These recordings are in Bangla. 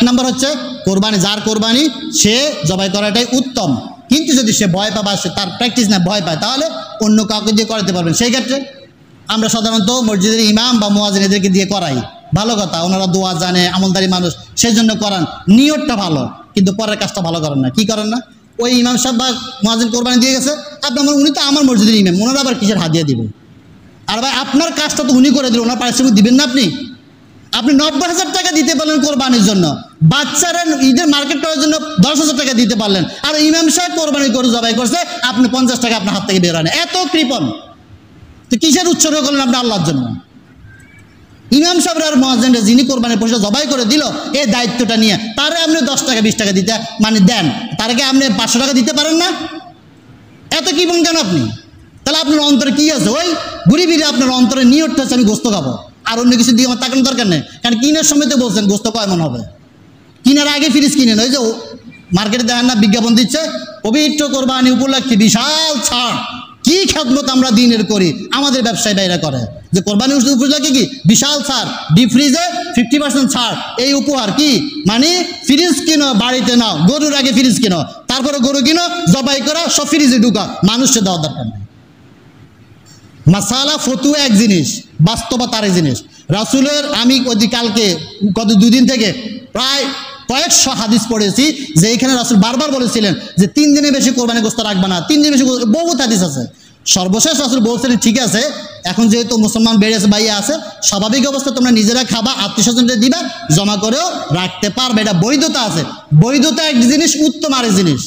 নম্বর হচ্ছে কোরবানি, যার কোরবানি সে জবাই করাটাই উত্তম। কিন্তু যদি সে ভয় পায় বা সে তার প্র্যাকটিস না ভয় পায়, তাহলে অন্য কাউকে দিয়ে করাতে পারবেন। সেই ক্ষেত্রে আমরা সাধারণত মসজিদের ইমাম বা মুয়াজ্জিন এদেরকে দিয়ে করাই, ভালো কথা, ওনারা দোয়া জানে, আমলদারি মানুষ, সেই জন্য করান, নিয়তটা ভালো, কিন্তু পরের কাজটা ভালো করেন না। কি করেন না? ওই ইমাম সাহেব বা মুয়াজ্জিন কোরবানি দিয়ে গেছে, আপনার উনি তো আমার মসজিদের ইমাম, ওনারা আবার কিসের হাদিয়া দিবে? আর ভাই আপনার কাজটা তো উনি করে দিল, ওনার পারিশ্রমিক দিবেন না আপনি? আপনি 90,000 টাকা দিতে পারলেন কোরবানির জন্য, বাচ্চারা ঈদের মার্কেট করার জন্য 10,000 টাকা দিতে পারলেন, আর ইমাম সাহেব কোরবানি করে জবাই করছে, আপনি 50 টাকা আপনার হাত থেকে বের হয় না। এত কৃপণ তো কিসের উৎসর্গ করলেন আপনি আল্লাহর জন্য? ইমাম সাহেব আর মুয়াজ্জিনরা যিনি কোরবানির পশু জবাই করে দিল, এই দায়িত্বটা নিয়ে তারে আপনি 10 টাকা 20 টাকা দিতে মানে দেন, তারকে আপনি 500 টাকা দিতে পারেন না? এত কৃপণ কেন আপনি? তাহলে আপনার অন্তরে কি আছে? ওই ঘুরি ফিরে আপনার অন্তরে নিয়তটা হচ্ছে আমি গোস্ত খাবো, আর অন্য কিছু দিয়ে আমার তাকানোর দরকার নেই। কারণ কিনার সময় তো বলছেন গোস্ত কয় মন হবে, কিনার আগে ফ্রিজ কিনেন। ওই যে মার্কেটে দেখেন না বিজ্ঞাপন দিচ্ছে, পবিত্র কোরবানি উপলক্ষে বিশাল ছাড়। কি খেদমত আমরা দিনের করি, আমাদের ব্যবসায়ী ভাইরা করে যে কোরবানি উপলক্ষে কি বিশাল ছাড়, ডিপ ফ্রিজে 50% ছাড়, এই উপহার কি মানে ফ্রিজ কিনো, বাড়িতে নাও, গরুর আগে ফ্রিজ কিনো, তারপরে গরু কিনো, জবাই করা, সব ফ্রিজে ঢুকা, মানুষকে দেওয়ার দরকার নেই। মাসালা ফতুয়া এক জিনিস, বাস্তবতা আরেক জিনিস। রাসূলের আমি কালকে গত 2 দিন থেকে প্রায় কয়েকশো হাদিস পড়েছি যে এইখানে রাসূল বারবার বলেছিলেন যে 3 দিনের বেশি কোরবানি গোস্ত রাখবে না, 3 দিনের বেশি, বহুত হাদিস আছে। সর্বশেষ রাসূল বলছিলেন ঠিক আছে, এখন যেহেতু মুসলমান বেড়েছে, বাইরে আছে, স্বাভাবিক অবস্থা তোমরা নিজেরা খাবা, আত্মীয়স্বজনদের দিবা, জমা করেও রাখতে পারবে, এটা বৈধতা আছে। বৈধতা এক জিনিস, উত্তম আরেক জিনিস।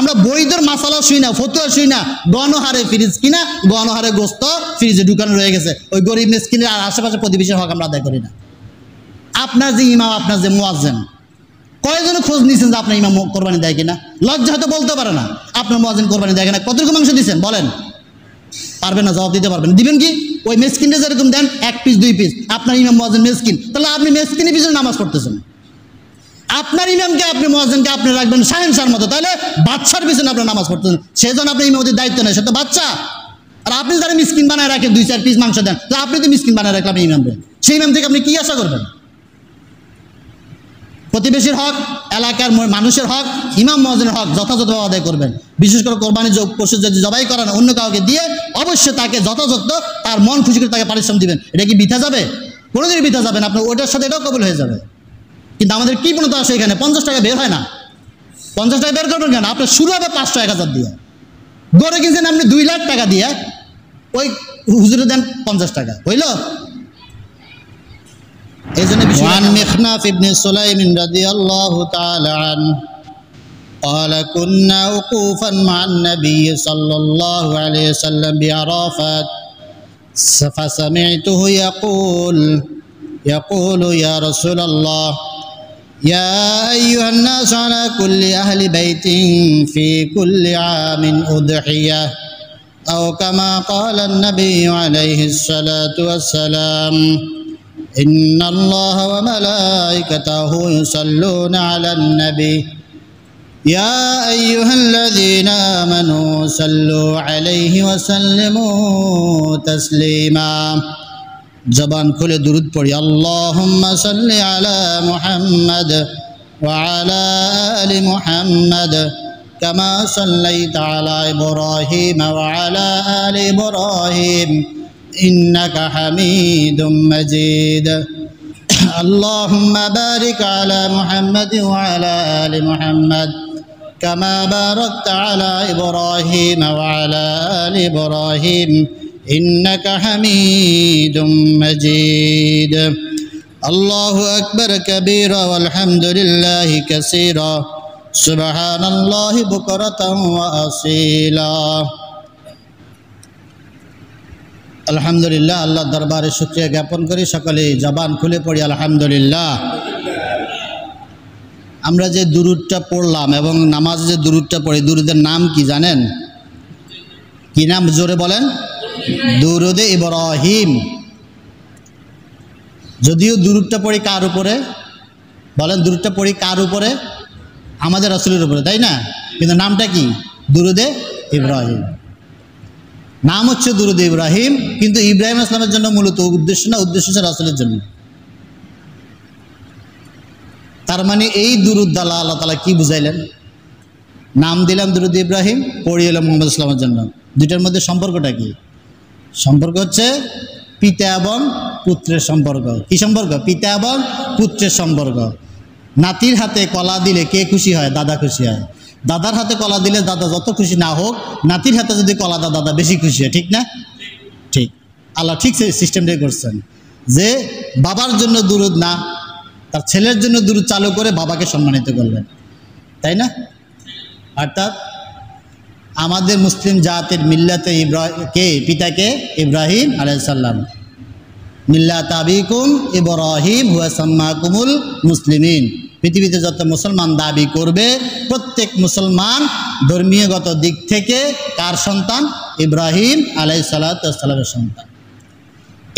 আমরা বৈধর মাসালা শুই না, ফতুয়া শুই না, গণহারে ফ্রিজ কিনা, গণহারে গোস্ত ফ্রিজে ঢুকানো রয়ে গেছে, ওই গরিব মিসকিনের আর আশেপাশে প্রতিবেশীর হক আমরা আদায় করি না। আপনার যে ইমাম, আপনার যে মুয়াজ্জিন, কয়েকজনে খোঁজ নিয়েছেন যে আপনার ইমাম কোরবানি দেয় কিনা? লজ্জা হয়তো বলতে পারে না আপনার মুয়াজ্জিন কোরবানি দেয় কিনা, কতটুকু মাংস দিচ্ছেন বলেন? পারবেন না, জবাব দিতে পারবেন। দিবেন কি? ওই মেসকিনটা যেরকম দেন 1 পিস 2 পিস, আপনার ইমাম মুয়াজ্জিন মেসকিন, তাহলে আপনি মেসকিনের পিছনে নামাজ পড়তেছেন। আপনার ইমামকে, আপনি মুয়াজ্জিনকে আপনি রাখবেন শাহেনশার মতো, তাহলে বাচ্চার পিছনে আপনার নামাজ পড়তেছেন, সেজন্য আপনার ইমামতির দায়িত্ব নেই, সে তো বাচ্চা। আর আপনি যারা মিসকিন বানায় রাখেন, 2-4 পিস মাংস দেন, তাহলে আপনি তো মিসকিন বানায় রাখলেন ইমামকে, সেই ইমাম থেকে আপনি কি আশা করবেন? প্রতিবেশীর হক, এলাকার মানুষের হক, ইমাম মুয়াজ্জিনের হক যথাযথভাবে আদায় করবেন। বিশেষ করে কোরবানি পশু যদি জবাই করেন অন্য কাউকে দিয়ে, অবশ্যই তাকে যথাযথ তার মন খুশি করে তাকে পারিশ্রমিক দিবেন। এটা কি বৃথা যাবে? কোনোদিনই বৃথা যাবে না, আপনার ওটার সাথে এটাও কবুল হয়ে যাবে। কিন্তু আমাদের কি পণ্যতা আসে এখানে 50 টাকা বের হয় না। 50 টাকা বের করবেন কেন? আপনার শুরু হবে 500-1000 দিয়ে। গড়ে কিনছেন আপনি 2 লাখ টাকা দিয়ে, ওই হুজুরে দেন 50 টাকা, হইল? وعن مخنف بن سليم رضي الله تعالى عنه قال كنا وقوفا مع النبي صلى الله عليه وسلم بعرفات فسمعته يقول يا رسول الله يا أيها الناس على كل أهل بيت في كل عام أضحية أو كما قال النبي عليه الصلاة والسلام إن الله وملائكته يصلون على النبي يا أيها الذين آمنوا صلوا عليه وسلموا تسليما জবান খুলে দুরূদ পড়ি, আল্লাহুম্মা সাল্লি আলা মুহাম্মাদ ওয়া আলা আলি মুহাম্মাদ কামা সাল্লাইতা আলা ইব্রাহিম ওয়া আলা আলি ইব্রাহিম ইন্নাকা হামিদুম মাজিদ আল্লাহুম্মা বারিক আলা মুহাম্মাদ ওয়া আলা আলি মুহাম্মাদ কামা বারাকতা আলা ইব্রাহিম ওয়া আলা আলি ইব্রাহিম إنك حميد مجيد الله أكبر كبيرا والحمد لله كثيرا سبحان الله بكرة وأصيلا الحمد لله الله দরবারে শুকরিয়া জ্ঞাপন করি, সকলে জবান খুলে পড়ি আলহামদুলিল্লাহ। আমরা যে দুরূদটা পড়লাম এবং নামাজে যে দুরূদটা পড়ি, দুরূদের নাম কি জানেন? কি নাম? জোরে বলেন। দুরুদে ইব্রাহিম। যদিও দুরুদটা পড়ি কার উপরে বলেন? দুরুদটা পড়ি কার উপরে? আমাদের রাসূলের উপরে, তাই না? কিন্তু নামটা কি? দুরুদে ইব্রাহিম। নাম হচ্ছে দুরুদে ইব্রাহিম, কিন্তু ইব্রাহিম আসলামের জন্য মূলত উদ্দেশ্য না, উদ্দেশ্য হচ্ছে রাসূলের জন্য। তার মানে এই দুরুদ দ্বারা আল্লাহ তাআলা কি বুঝাইলেন? নাম দিলাম দুরুদ ইব্রাহিম, পড়ি এলাম মুহাম্মদ ইসলামের জন্য। দুইটার মধ্যে সম্পর্কটা কি? সম্পর্ক হচ্ছে পিতা এবং পুত্রের সম্পর্ক। কি সম্পর্ক? পিতা এবং পুত্রের সম্পর্ক। নাতির হাতে কলা দিলে কে খুশি হয়? দাদা খুশি হয়। দাদার হাতে কলা দিলে দাদা যত খুশি না হোক, নাতির হাতে যদি কলা দেয় দাদা বেশি খুশি হয়, ঠিক না? ঠিক। আল্লাহ ঠিক সেই সিস্টেমটাই করছেন যে বাবার জন্য দুরুদ না, তার ছেলের জন্য দুরুদ চালু করে বাবাকে সম্মানিত করলেন, তাই না? অর্থাৎ আমাদের মুসলিম জাতির মিল্লাতে পিতাকে ইব্রাহিম আলাইহিস সালাম, মিল্লাত আবিকুম ইব্রাহিম হুয়া সাম্মাকুমুল মুসলিমিন। পৃথিবীতে যত মুসলমান দাবি করবে প্রত্যেক মুসলমান ধর্মীয়গত দিক থেকে কার সন্তান? ইব্রাহিম আলাইহিস সালামের সন্তান।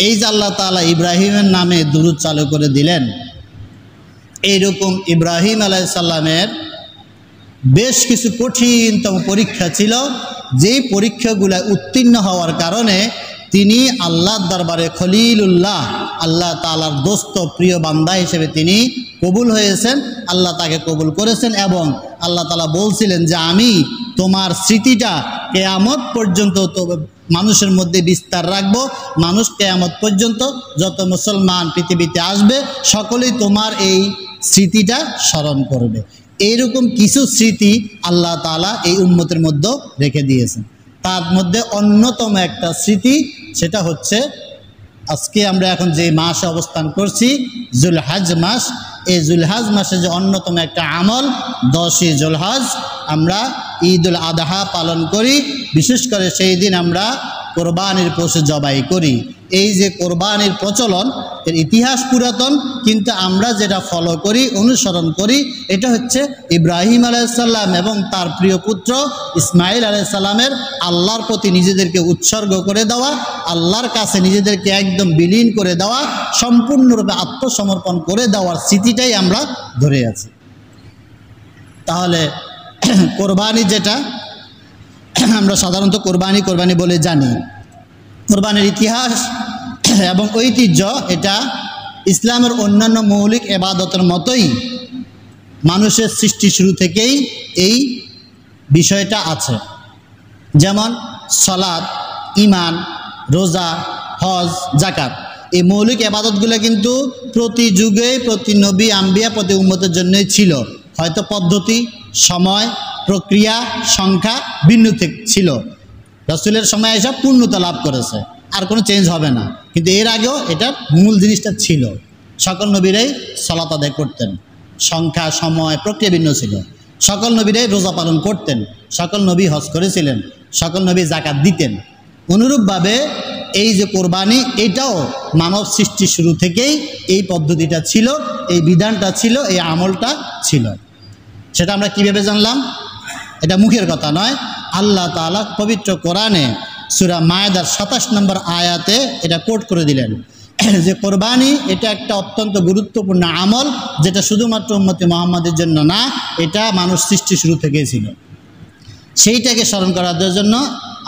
এই যে আল্লাহ তাআলা ইব্রাহিমের নামে দুরূদ চালু করে দিলেন, এইরকম ইব্রাহিম আলাইহিস সালামের বেশ কিছু কঠিনতম পরীক্ষা ছিল, যেই পরীক্ষাগুলো উত্তীর্ণ হওয়ার কারণে তিনি আল্লাহর দরবারে খলিলুল্লাহ, আল্লাহ তাআলার দোস্ত প্রিয় বান্দা হিসেবে তিনি কবুল হয়েছেন। আল্লাহ তাকে কবুল করেছেন এবং আল্লাহ তাআলা বলছিলেন যে আমি তোমার স্মৃতিটা কিয়ামত পর্যন্ত তো মানুষের মধ্যে বিস্তার রাখবো। মানুষ কিয়ামত পর্যন্ত যত মুসলমান পৃথিবীতে আসবে সকলেই তোমার এই স্মৃতিটা স্মরণ করবে। এইরকম কিছু স্মৃতি আল্লাহ তাআলা এই উম্মতের মধ্যে রেখে দিয়েছেন। তার মধ্যে অন্যতম একটা স্মৃতি, সেটা হচ্ছে আজকে আমরা এখন যে মাসে অবস্থান করছি, জুলহাজ মাস। এই জুলহাজ মাসে যে অন্যতম একটা আমল 10ই জুলহাজ আমরা ঈদুল আদহা পালন করি। বিশেষ করে সেই দিন আমরা কোরবানির পশু জবাই করি। এই যে কোরবানির প্রচলন, এর ইতিহাস পুরাতন, কিন্তু আমরা যেটা ফলো করি, অনুসরণ করি, এটা হচ্ছে ইব্রাহিম আলাইহিস সালাম এবং তার প্রিয় পুত্র ইসমাইল আলাইহিস সালামের আল্লাহর প্রতি নিজেদেরকে উৎসর্গ করে দেওয়া, আল্লাহর কাছে নিজেদেরকে একদম বিলীন করে দেওয়া, সম্পূর্ণরূপে আত্মসমর্পণ করে দেওয়ার স্মৃতিটাই আমরা ধরে আছি। তাহলে কোরবানি যেটা আমরা সাধারণত কোরবানি বলে জানি, কোরবানির ইতিহাস এবং ঐতিহ্য এটা ইসলামের অন্যান্য মৌলিক ইবাদতের মতোই মানুষের সৃষ্টি শুরু থেকেই এই বিষয়টা আছে। যেমন সালাত, ঈমান, রোজা, হজ, যাকাত, এই মৌলিক ইবাদতগুলো কিন্তু প্রতি যুগে প্রতি নবী আম্বিয়া প্রতি উম্মতের জন্যই ছিল। হয়তো পদ্ধতি, সময়, প্রক্রিয়া, সংখ্যা ভিন্ন ছিল। রাসূলের সময় এসব পূর্ণতা লাভ করেছে, আর কোনো চেঞ্জ হবে না। কিন্তু এর আগেও এটার মূল জিনিসটা ছিল। সকল নবীরাই সালাত আদায় করতেন, সংখ্যা, সময়, প্রক্রিয়া ভিন্ন ছিল। সকল নবীরাই রোজা পালন করতেন, সকল নবী হজ করেছিলেন, সকল নবী যাকাত দিতেন। অনুরূপভাবে এই যে কোরবানি, এটাও মানব সৃষ্টি শুরু থেকেই এই পদ্ধতিটা ছিল, এই বিধানটা ছিল, এই আমলটা ছিল। সেটা আমরা কীভাবে জানলাম? এটা মুখের কথা নয়, আল্লাহ তাআলা পবিত্র কোরআনে সূরা মায়েদার 27 নম্বর আয়াতে এটা কোট করে দিলেন যে কোরবানি এটা একটা অত্যন্ত গুরুত্বপূর্ণ আমল, যেটা শুধুমাত্র উম্মতে মুহাম্মাদের জন্য না, এটা মানুষ সৃষ্টি শুরু থেকেই ছিল। সেইটাকে স্মরণ করার জন্য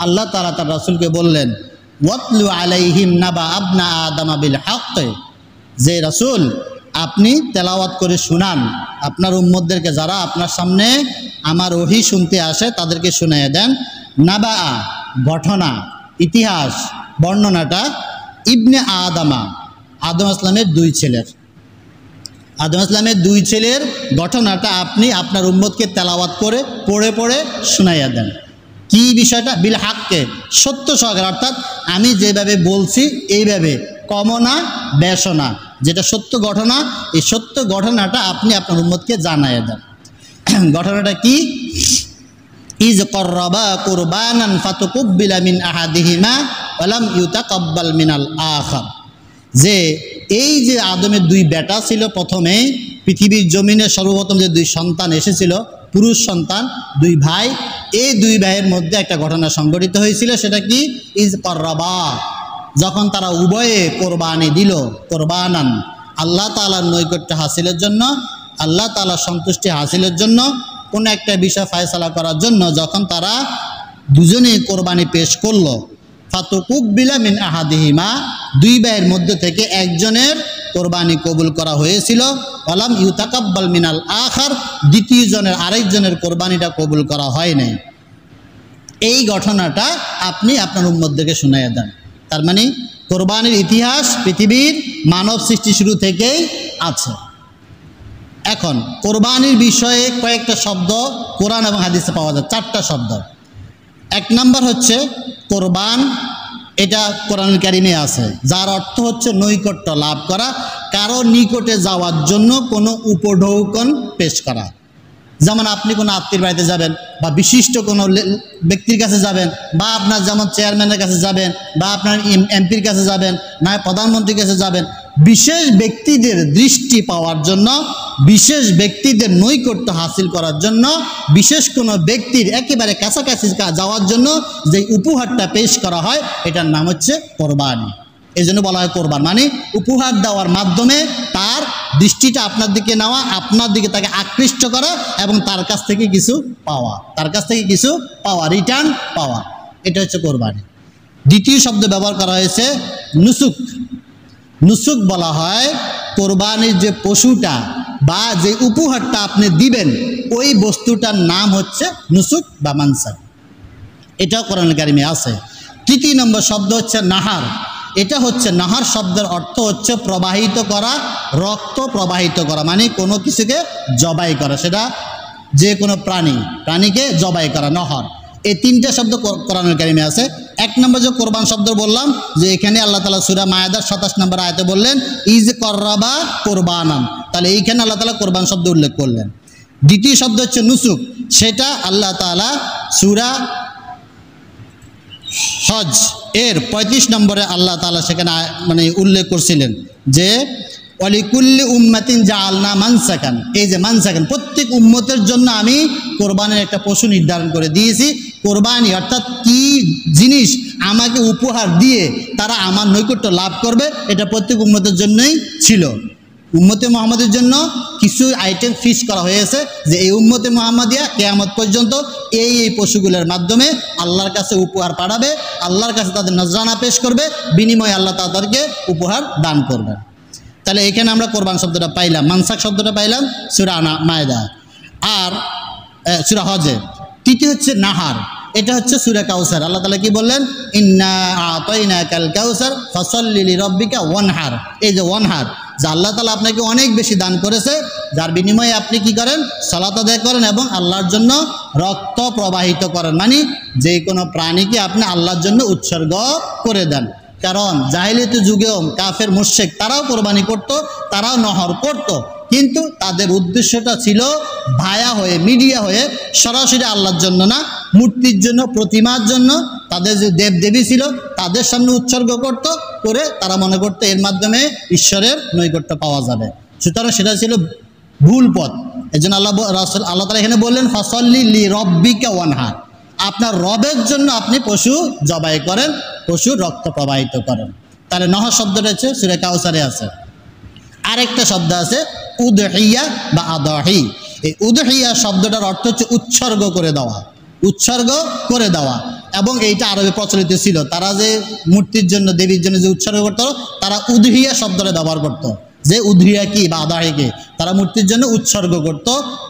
আল্লাহ তাআলা তার রাসূলকে বললেন, ওয়াতলু আলাইহিম নাবা আবনা আদামা বিল হক, যে রাসূল আপনি তেলাওয়াত করে শুনান আপনার উম্মতদেরকে, যারা আপনার সামনে আমার ওহী শুনতে আসে তাদেরকে শুনিয়ে দেন। নাবা ঘটনা, ইতিহাস, বর্ণনাটা ইবনে আদামা, আদম ইসলামের দুই ছেলের, আদম ইসলামের দুই ছেলের ঘটনাটা আপনি আপনার উম্মতকে তেলাওয়াত করে পড়ে পড়ে শুনাইয়া দেন। কি বিষয়টা? বিল হাক্কে, সত্য সহকারে, অর্থাৎ আমি যেভাবে বলছি এইভাবে, কমনা বেশনা, যেটা সত্য ঘটনা, এই সত্য ঘটনাটা আপনি আপনার উম্মতকে জানাইয়া দেন। ঘটনাটা কি? ইজ কররাবা কুরবানান ফাতুকুব্বিলা মিন আহাদিহিমা ওয়া লাম ইউতাকাব্বাল মিনাল আখার, যে এই যে আদমের দুই বেটা ছিল, প্রথমে পৃথিবীর জমিনে সর্বপ্রথম যে দুই সন্তান এসেছিল, পুরুষ সন্তান, দুই ভাই, এই দুই ভাইয়ের মধ্যে একটা ঘটনা সংঘটিত হয়েছিল। সেটা কি? ইজ কররাবা, যখন তারা উভয়ে কোরবানি দিল, কোরবানান, আল্লাহ তাআলার নৈকট্য হাসিলের জন্য, আল্লাহ তাআলার সন্তুষ্টি হাসিলের জন্য, কোনো একটা বিষয় ফয়সালা করার জন্য যখন তারা দুজনেই কোরবানি পেশ করলো, ফাতুকুব্বিলা মিন আহাদিহিমা, দুই ভাইয়ের মধ্যে থেকে একজনের কোরবানি কবুল করা হয়েছিল, ওয়ালাম ইউতাকাব্বাল মিনাল আখার, দ্বিতীয় জনের আরেকজনের কোরবানিটা কবুল করা হয় নাই। এই ঘটনাটা আপনি আপনার উম্মতদেরকে শুনাইয়া দেন। তার মানে কোরবানির ইতিহাস পৃথিবীর মানব সৃষ্টি শুরু থেকেই আছে। এখন কোরবানির বিষয়ে কয়েকটা শব্দ কোরআন এবং হাদিসে পাওয়া যায়, 4টা শব্দ। এক নাম্বার হচ্ছে কোরবান, এটা কোরআনুল কারীমে আছে, যার অর্থ হচ্ছে নৈকট্য লাভ করা, কারো নিকটে যাওয়ার জন্য কোনো উপঢৌকন পেশ করা। যেমন আপনি কোনো আত্মীয়ের বাড়িতে যাবেন, বা বিশিষ্ট কোনো ব্যক্তির কাছে যাবেন, বা আপনার যেমন চেয়ারম্যানের কাছে যাবেন, বা আপনার এমপির কাছে যাবেন, না প্রধানমন্ত্রীর কাছে যাবেন, বিশেষ ব্যক্তিদের দৃষ্টি পাওয়ার জন্য, বিশেষ ব্যক্তিদের নৈকট্য হাসিল করার জন্য, বিশেষ কোনো ব্যক্তির একেবারে কাছাকাছি যাওয়ার জন্য যে উপহারটা পেশ করা হয়, এটার নাম হচ্ছে কোরবানি। এই জন্য বলা হয় কোরবান, মানে উপহার দেওয়ার মাধ্যমে তার দৃষ্টিটা আপনার দিকে নেওয়া, আপনার দিকে তাকে আকৃষ্ট করা এবং তার কাছ থেকে কিছু পাওয়া, তার কাছ থেকে কিছু পাওয়া, রিটার্ন পাওয়া, এটা হচ্ছে কোরবানি। দ্বিতীয় শব্দ ব্যবহার করা হয়েছে নুসুক। নুসুক বলা হয় কোরবানির যে পশুটা বা যে উপহারটা আপনি দিবেন, ওই বস্তুটার নাম হচ্ছে নুসুক বা মানসাক, এটাও কোরআনুল কারীমে আছে। তৃতীয় নম্বর শব্দ হচ্ছে নাহার। এটা হচ্ছে নাহার শব্দের অর্থ হচ্ছে প্রবাহিত করা, রক্ত প্রবাহিত করা, মানে কোনো কিছুকে জবাই করা, সেটা যে কোনো প্রাণীকে জবাই করা, নহর। এই 3টা শব্দ কোরআনুল কারীমে আছে। এক নম্বর যে কোরবান শব্দ বললাম, যে এখানে আল্লাহ তাআলা সূরা মায়েদার 27 নম্বর আয়াতে বললেন ইজ কররাবা কোরবানান, তাহলে এইখানে আল্লাহ তাআলা কোরবান শব্দ উল্লেখ করলেন। দ্বিতীয় শব্দ হচ্ছে নুসুক, সেটা আল্লাহ তাআলা সূরা হজ এর 35 নম্বরে আল্লাহ তাআলা সেখানে মানে উল্লেখ করছিলেন যে ওয়ালিকুল্লি উম্মাতিন জাআলনা মানসাকান, এই যে মানসাকান, প্রত্যেক উম্মতের জন্য আমি কোরবানির একটা পশু নির্ধারণ করে দিয়েছি। কোরবানি অর্থাৎ কি জিনিস আমাকে উপহার দিয়ে তারা আমার নৈকট্য লাভ করবে, এটা প্রত্যেক উম্মতের জন্যই ছিল। উম্মতে মুহাম্মাদের জন্য কিছু আইটেম ফিক্স করা হয়েছে যে এই উম্মতে মুহাম্মাদিয়া কিয়ামত পর্যন্ত এই পশুগুলোর মাধ্যমে আল্লাহর কাছে উপহার পাঠাবে, আল্লাহর কাছে তাদের নজরানা পেশ করবে, বিনিময়ে আল্লাহ তাদেরকে উপহার দান করবেন। তাহলে এখানে আমরা কোরবান শব্দটা পাইলাম, মানসাক শব্দটা পাইলাম সূরা মায়েদা আর সূরা হজে। তৃতীয় হচ্ছে নাহার, এটা হচ্ছে সূরা কাউসার। আল্লাহ তাআলা কি বললেন, ইন্না আতাইনাকাল কাউসার ফাসাল্লি লিরাব্বিকা ওয়ানহার। এই যে ওয়ানহার, যে আল্লাহ তাআলা আপনাকে অনেক বেশি দান করেছে, যার বিনিময়ে আপনি কি করেন, সালাত আদায় করেন এবং আল্লাহর জন্য রক্ত প্রবাহিত করেন, মানে যে কোনো প্রাণীকে আপনি আল্লাহর জন্য উৎসর্গ করে দেন। কারণ জাহেলিয়াত যুগেও কাফের মুশরিক তারাও কোরবানি করত, তারাও নহর করত, কিন্তু তাদের উদ্দেশ্যটা ছিল ভায়া হয়ে, মিডিয়া হয়ে, সরাসরি আল্লাহর জন্য না, মূর্তির জন্য, প্রতিমার জন্য, তাদের যে দেবদেবী ছিল তাদের সামনে উৎসর্গ করত, করে তারা মনে করতো এর মাধ্যমে ঈশ্বরের নৈকট্য পাওয়া যাবে। সুতরাং সেটা ছিল ভুল পথ। এই জন্য আল্লাহ তাআলা এখানে বললেন ফাসাল্লি লিরাব্বিকা ওয়ানহার, আপনার রবের জন্য আপনি পশু জবাই করেন, পশুর রক্ত প্রবাহিত করেন। তাহলে নহর শব্দটা হচ্ছে সূরা কাউসারে আছে। আরেকটা শব্দ আছে উদহিয়া বা আদহি। এই উদহিয়া শব্দটার অর্থ হচ্ছে উৎসর্গ করে দেওয়া, উৎসর্গ করে দেওয়া, এবং এইটা আরবে প্রচলিত ছিল। তারা যে মূর্তির জন্য, দেবীর জন্য যে উৎসর্গ করতো, তারা উদহিয়া শব্দটা ব্যবহার করতো। যে উদহিয়া কি বা আদাহিকে তারা মূর্তির জন্য উৎসর্গ করত,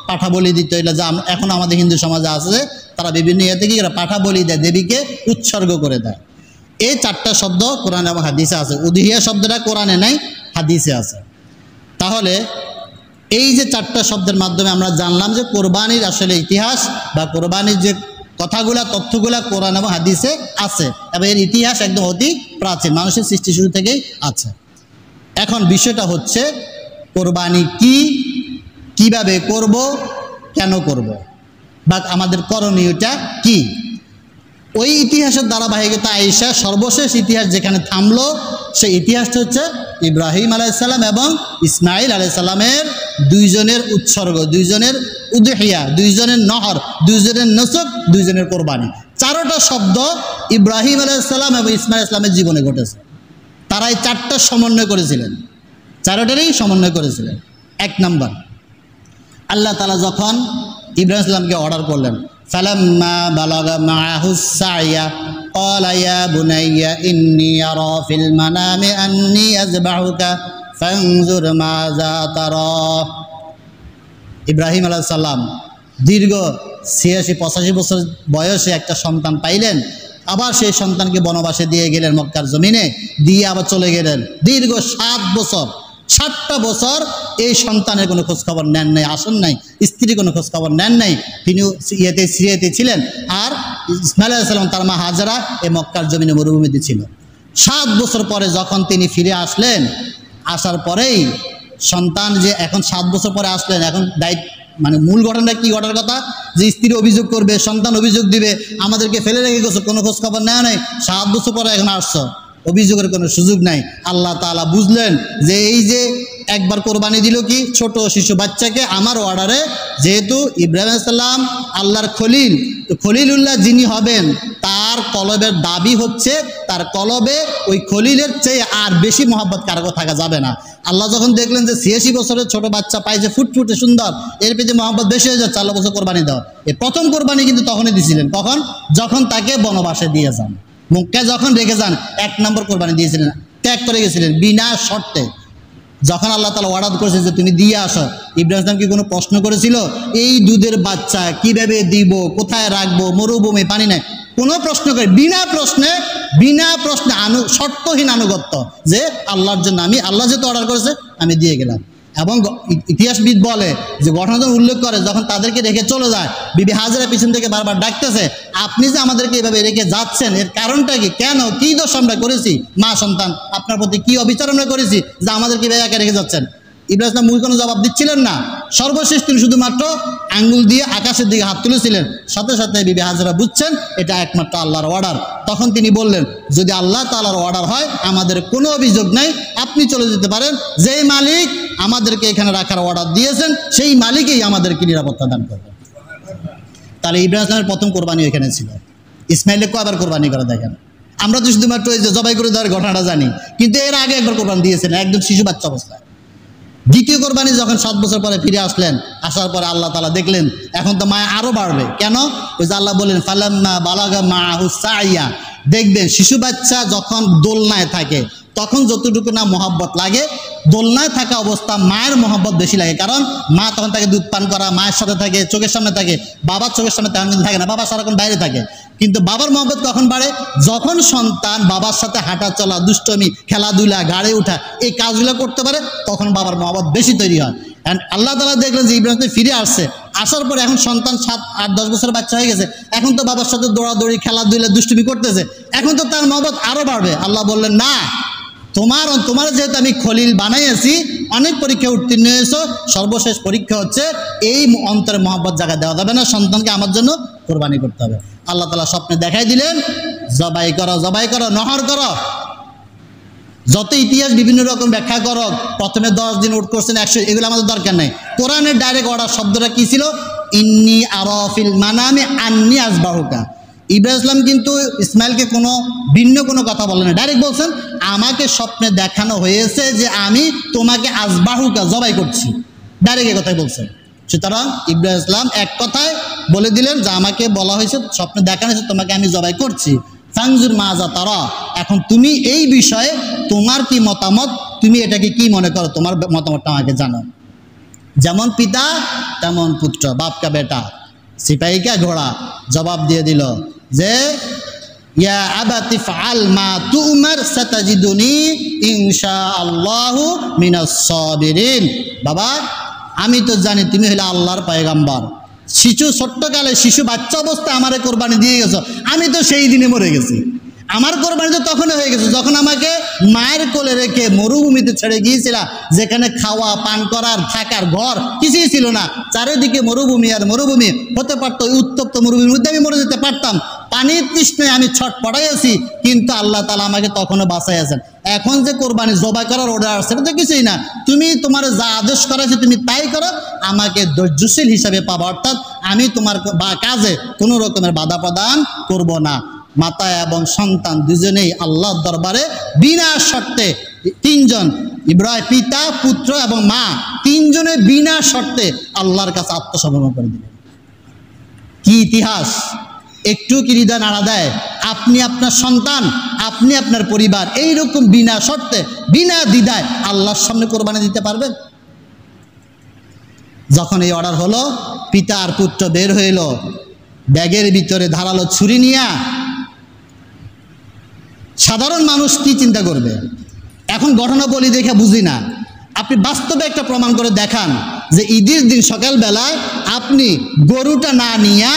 পাঠা বলি দিত। এটা যা এখন আমাদের হিন্দু সমাজে আছে, তারা বিভিন্ন ইয়েতে কি পাঠা বলি দেয়, দেবীকে উৎসর্গ করে দেয়। এই 4টা শব্দ কোরআন এবং হাদিসে আছে। উদহিয়া শব্দটা কোরআনে নাই, হাদিসে আছে। তাহলে এই যে 4টা শব্দের মাধ্যমে আমরা জানলাম যে কোরবানির আসলে ইতিহাস বা কোরবানির যে কথাগুলা, তথ্যগুলা কোরআন এবং হাদিসে আছে, এবং এর ইতিহাস একদম অতি প্রাচীন, মানুষের সৃষ্টি শুরু থেকেই আছে। এখন বিষয়টা হচ্ছে কোরবানি কি, কিভাবে করব, কেন করব, বা আমাদের করণীয়টা কি। ওই ইতিহাসের ধারাবাহিকতা আয়েশা সর্বশেষ ইতিহাস যেখানে থামলো, সেই ইতিহাসটা হচ্ছে ইব্রাহিম আলাইহিস সালাম এবং ইসমাইল আলাইহিস সালামের দুইজনের উৎসর্গ, দুইজনের উদহিয়া, দুইজনের নহর, দুইজনের নসক, দুইজনের কোরবানি। 4টা শব্দ ইব্রাহিম আলাইহিস সালাম এবং ইসমাইল আলাইহিস সালামের জীবনে ঘটেছে। তারা এই 4টার সমন্বয় করেছিলেন, 4টারই সমন্বয় করেছিলেন। 1 নম্বর, আল্লাহ তাআলা যখন ইব্রাহিম সালামকে অর্ডার করলেন, ফালাম্মা বালাগা মাআহুস সাইয়া ক্বালা ইয়া বুনাইয়া ইন্নী আরা ফিল মানামি আন্নী আযবাহুকা ফানজুর মাযা তারা। ইব্রাহিম আলাইহিস সালাম দীর্ঘ 86-85 বছর বয়সে একটা সন্তান পাইলেন, আবার সেই সন্তানকে বনবাসে দিয়ে গেলেন মক্কার জমিনে, দিয়ে আবার চলে গেলেন। দীর্ঘ 7টা বছর এই সন্তানের কোনো খোঁজখবর নেন নাই, আসেন নাই, স্ত্রীর কোনো খোঁজখবর নেন নাই। তিনিও সিরিয়াতে ছিলেন, আর ইসমাইল আলাইহিস সালাম তার মা হাজেরা এই মক্কার জমিনে মরুভূমিতে ছিল। 7 বছর পরে যখন তিনি ফিরে আসলেন, আসার পরেই সন্তান যে এখন 7 বছর পরে আসলেন, এখন মানে মূল ঘটনাটা কি ঘটার কথা, যে স্ত্রী অভিযোগ করবে, সন্তান অভিযোগ দিবে, আমাদেরকে ফেলে রেখে গেছো, কোনো খোঁজ খবর নেওয়া নেই, 7 বছর পরে এখন আসছো, অভিযোগের কোনো সুযোগ নাই। আল্লাহ তাআলা বুঝলেন যে এই যে একবার কোরবানি দিল কি ছোট শিশু বাচ্চাকে আমার অর্ডারে, যেহেতু ইব্রাহিম আলাইহিস সালাম আল্লাহর খলিল, তো খলিলুল্লাহ যিনি হবেন তার কলবের দাবি হচ্ছে তার কলবে ওই খলিলের চেয়ে আর বেশি মহব্বত কারো থাকা যাবে না। আল্লাহ যখন দেখলেন যে 86 বছরের ছোট বাচ্চা পাইছে ফুটফুটে সুন্দর, এর পেছনে মহব্বত বেশি হয়ে যাচ্ছে, আল্লাহ বছর কোরবানি দাও। এই প্রথম কোরবানি কিন্তু তখনই দিয়েছিলেন, কখন? যখন তাকে বনবাসে দিয়ে যান, মক্কায় যখন রেখে যান, 1 নম্বর কোরবানি দিয়েছিলেন, ত্যাগ করে গেছিলেন বিনা শর্তে। যখন আল্লাহ তাআলা ওয়াদা করেছে যে তুমি দিয়ে আসো, ইব্রাহিম কি কোনো প্রশ্ন করেছিল এই দুধের বাচ্চা কিভাবে দিব, কোথায় রাখবো, মরুভূমি পানি নাই, কোনো প্রশ্ন করে বিনা প্রশ্নে শর্তহীন আনুগত্য, যে আল্লাহর জন্য আমি, আল্লাহ যেহেতু অর্ডার করেছে আমি দিয়ে গেলাম। এবং ইতিহাসবিদ বলে যে ঘটনা উল্লেখ করে যখন তাদেরকে রেখে চলে যায়, বিবি হাজেরা পিছন থেকে বারবার ডাকতেছে, আপনি যে আমাদেরকে এভাবে রেখে যাচ্ছেন এর কারণটা কি, কেন, কি দোষ আমরা করেছি, মা সন্তান আপনার প্রতি কি অবিচার আমরা করেছি যে আমাদেরকে এভাবে একা রেখে যাচ্ছেন? ইব্রাহিম মুখ কোনো জবাব দিচ্ছিলেন না। সর্বশেষ তিনি শুধুমাত্র আঙ্গুল দিয়ে আকাশের দিকে হাত তুলেছিলেন, সাথে সাথে বিবি হাজেরা বুঝছেন এটা একমাত্র আল্লাহর অর্ডার। তখন তিনি বললেন, যদি আল্লাহ তাআলার অর্ডার হয় আমাদের কোনো অভিযোগ নাই, আপনি চলে যেতে পারেন, যেই মালিক আমাদেরকে এখানে রাখার অর্ডার দিয়েছেন সেই মালিকই আমাদেরকে নিরাপত্তা দান করবে। তাহলে ইব্রাহিমের প্রথম কোরবানি এখানে ছিল। ইসমাইলের কয়বার কোরবানি করে দেখেন? আমরা তো শুধুমাত্র এই যে জবাই করে দেওয়ার ঘটনাটা জানি, কিন্তু এর আগে একবার কোরবানি দিয়েছিলেন একদম শিশু বাচ্চা অবস্থায়। দ্বিতীয় কোরবানি যখন 7 বছর পরে ফিরে আসলেন, আসার পরে আল্লাহ তাআলা দেখলেন এখন তো মায়া আরো বাড়বে। কেন? ওই যে আল্লাহ বললেন ফালাম্মা বালাগা মাআহু সাইয়া, দেখবেন শিশু বাচ্চা যখন দোলনায় থাকে তখন যতটুকু না মহব্বত লাগে, দোলনায় থাকা অবস্থা মায়ের মহব্বত বেশি লাগে, কারণ মা তখন তাকে দুধ পান করা, মায়ের সাথে থাকে, চোখের সামনে থাকে। বাবার চোখের সামনে তেমন থাকে না, বাবা সারাক্ষণ বাইরে থাকে। কিন্তু বাবার মহব্বত কখন বাড়ে? যখন সন্তান বাবার সাথে হাঁটা চলা, দুষ্টমি, খেলাধুলা, গাড়ি ওঠা এই কাজগুলো করতে পারে, তখন বাবার মহব্বত বেশি তৈরি হয়। অ্যান্ড আল্লাহ তাআলা দেখলেন যে ইব্রাহিম ফিরে আসছে, আসার পরে এখন সন্তান 7, 8, 10 বছরের বাচ্চা হয়ে গেছে, এখন তো বাবার সাথে দৌড়াদৌড়ি, খেলাধুলা, দুষ্টুমি করতেছে, এখন তো তার মহব্বত আরো বাড়বে। আল্লাহ বললেন না, তোমার যেহেতু আমি খলিল বানাইয়াছি, অনেক পরীক্ষা উত্তীর্ণ হয়েছো, সর্বশেষ পরীক্ষা হচ্ছে এই অন্তরে মহব্বত জায়গা দেওয়া যাবে না, সন্তানকে আমার জন্য কোরবানি করতে হবে। আল্লাহ তাআলা স্বপ্নে দেখাই দিলেন, জবাই করো, নহর করো। যত ইতিহাস বিভিন্ন রকম ব্যাখ্যা করো, প্রথমে 10 দিন উট করছেন 100, এগুলো আমাদের দরকার নেই। কোরআনের ডাইরেক্ট অর্ডার শব্দটা কি ছিল? ইন্নী আরাফিল মানামি আন্নী আযবাহুকা। ইব্রাহিম কিন্তু ইসমাইলকে কোনো ভিন্ন কোনো কথা বলেন না, ডাইরেক্ট বলছেন আমাকে স্বপ্নে দেখানো হয়েছে যে আমি তোমাকে আযবাহুকা জবাই করছি, ডাইরেক্ট এই কথাই বলছেন। সুতরাং ইব্রাহিম এক কথায় বলে দিলেন যে আমাকে বলা হয়েছে, স্বপ্নে দেখানো হয়েছে তোমাকে আমি জবাই করছি। ফানজুর মাযা তারা, এখন তুমি এই বিষয়ে তোমার কি মতামত, তুমি এটাকে কি মনে করো, তোমার মতামতটা আমাকে জানো। যেমন পিতা তেমন পুত্র, বাপ কা বেটা সিপাহী কা ঘোড়া, জবাব দিয়ে দিল যে ইয়া আবাতি ফাআল মা তুমার সাতাজিদুনি ইনশাআল্লাহু মিনাস সাবিরিন। বাবা আমি তো জানি তুমি হলে আল্লাহর পয়গম্বর, ছোট্টকালে শিশু বাচ্চা অবস্থায় আমারে কোরবানি দিয়ে গেছো, আমি তো সেই দিনে মরে গেছি। আমার কোরবানি তো তখনই হয়ে গেছে যখন আমাকে মায়ের কোলে রেখে মরুভূমিতে ছেড়ে গিয়েছিলাম, যেখানে খাওয়া, পান করার, থাকার ঘর কিছুই ছিল না, চারিদিকে মরুভূমি আর মরুভূমি। হতে পারতো উত্তপ্ত মরুভূমির মধ্যে আমি মরে যেতে পারতাম, পানির তৃষ্ণায় আমি ছটফটাইছি, কিন্তু আল্লাহ তাআলা আমাকে তখনও বাঁচাইয়াছেন। এখন যে কোরবানি জবাই করার অর্ডার, সেটা তো কিছুই না, তুমি তোমার যা আদেশ করেছে তুমি তাই করো, আমাকে ধৈর্যশীল হিসাবে পাবা, অর্থাৎ আমি তোমার কাজে কোনো রকমের বাধা প্রদান করব না। মাতা এবং সন্তান দুজনেই আল্লাহর দরবারে বিনা শর্তে, 3 জন ইব্রাহিম, পিতা, পুত্র এবং মা, 3 জনে বিনা শর্তে আল্লাহর কাছে আত্মসমর্পণ করে দিলেন। কি ইতিহাস! একটু কি হৃদয় নাড়া দেয়? আপনি আপনার সন্তান, আপনি আপনার পরিবার এইরকম বিনা শর্তে বিনা দ্বিধায় আল্লাহর সামনে কোরবানি দিতে পারবেন? যখন এই অর্ডার হলো, পিতা আর পুত্র বের হইল ব্যাগের ভিতরে ধারালো ছুরি নিয়ে। সাধারণ মানুষ কি চিন্তা করবে? এখন ঘটনা বলি দেখে বুঝি না, আপনি বাস্তবে একটা প্রমাণ করে দেখান যে ঈদের দিন সকালবেলায় আপনি গরুটা না নিয়ে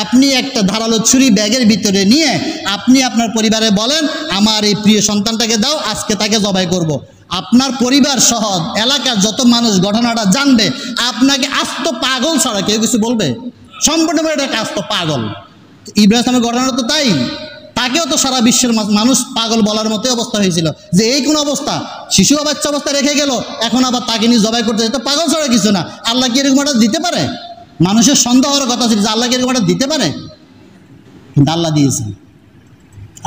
আপনি একটা ধারালো ছুরি ব্যাগের ভিতরে নিয়ে আপনি আপনার পরিবারে বলেন আমার এই প্রিয় সন্তানটাকে দাও, আজকে তাকে জবাই করব। আপনার পরিবার সহ এলাকার যত মানুষ ঘটনাটা জানবে, আপনাকে আস্ত পাগল ছাড়া কেউ কিছু বলবে? সম্পূর্ণভাবে এটা আস্ত পাগল। ইব্রাহিমের ঘটনাটা তো তাই, তাকেও তো সারা বিশ্বের মানুষ পাগল বলার মতো অবস্থা হয়েছিল যে এই কোন অবস্থা, শিশু বাচ্চা অবস্থা রেখে গেল, এখন আবার তাকে নিয়ে জবাই করতে যেত। পাগল ছাড়া কিছু না। আল্লাহ কি এরকম একটা দিতে পারে? মানুষের সন্দেহ হওয়ার কথা ছিল যে আল্লাহ কি এরকম একটা দিতে পারে, কিন্তু আল্লাহ দিয়েছেন,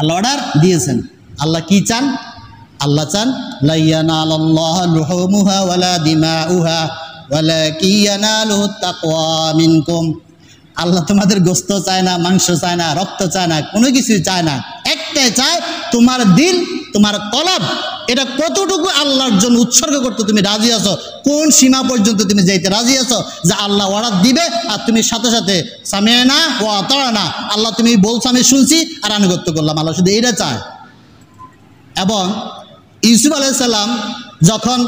আল্লাহ অর্ডার দিয়েছেন। আল্লাহ কি চান? আল্লাহ চান লা ইয়ানালাল্লাহু লুহুমুহা ওয়ালা দিমাউহা ওয়ালাকিন ইয়ানালুহুত তাকওয়া মিনকুম। আল্লাহ তোমাদের গোস্ত চায় না, মাংস চায় না, রক্ত চায় না, কোনো কিছুই চায় না। একটাই চায় তোমার দিল, তোমার কলব, এটা কতটুকু আল্লাহর জন্য উৎসর্গ করতে তুমি রাজি আছো, কোন সীমা পর্যন্ত তুমি যাইতে রাজি আছো যে আল্লাহ অর্ডার দিবে আর তুমি সাথে সাথে সামি'না ওয়া আতা'না, আল্লাহ তুমি বলছো আমি শুনছি আর আনুগত্য করলাম। আল্লাহ শুধু এটা চায়। এবং ইউসুফ আলাইহিস সালাম যখন,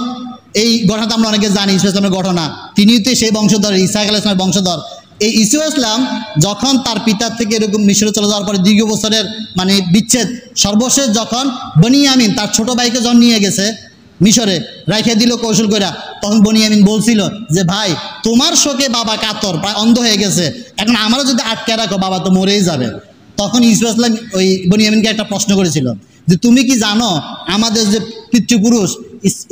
এই ঘটনাটা আমরা অনেকে জানি, ইউসুফ ইসলামের ঘটনা, তিনিও তো সেই বংশধর, ইসহাক আলাইহিস সালামের বংশধর। এই ইউসুফ ইসলাম যখন তার পিতার থেকে এরকম মিশরে চলে যাওয়ার পরে দীর্ঘ বছরের বিচ্ছেদ, সর্বশেষ যখন বনিয়ামিন তার ছোট ভাইকে যখন নিয়ে গেছে মিশরে, রাইখে দিল কৌশল করে, তখন বনিয়ামিন বলছিল যে ভাই তোমার শোকে বাবা কাতর, প্রায় অন্ধ হয়ে গেছে, এখন আমারও যদি আটকে রাখো বাবা তো মরেই যাবে। তখন ইউসুফ ইসলাম ওই বনিয়ামিনকে একটা প্রশ্ন করেছিল যে তুমি কি জানো আমাদের যে পিতৃপুরুষ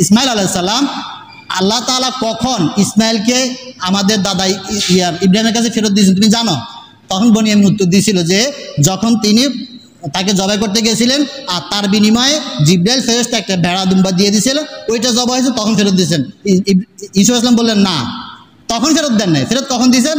ইসমাইল আলাইহিস সালাম, আল্লাহ তাআলা কখন ইসমাইলকে আমাদের দাদা ইব্রাহিমের কাছে ফেরত দিয়েছেন তুমি জানো? তখন বনিয়ামিন উত্তর দিয়েছিল যে যখন তিনি তাকে জবাই করতে গেছিলেন আর তার বিনিময়ে জিবরাইল ফেরেশতা একটা ভেড়া দুম্বা দিয়ে দিয়েছিল, ওইটা জবাই হয়েছে তখন ফেরত দিয়েছেন। ইউসুফ ইসলাম বললেন না, তখন ফেরত দেন নাই। ফেরত কখন দিয়েছেন?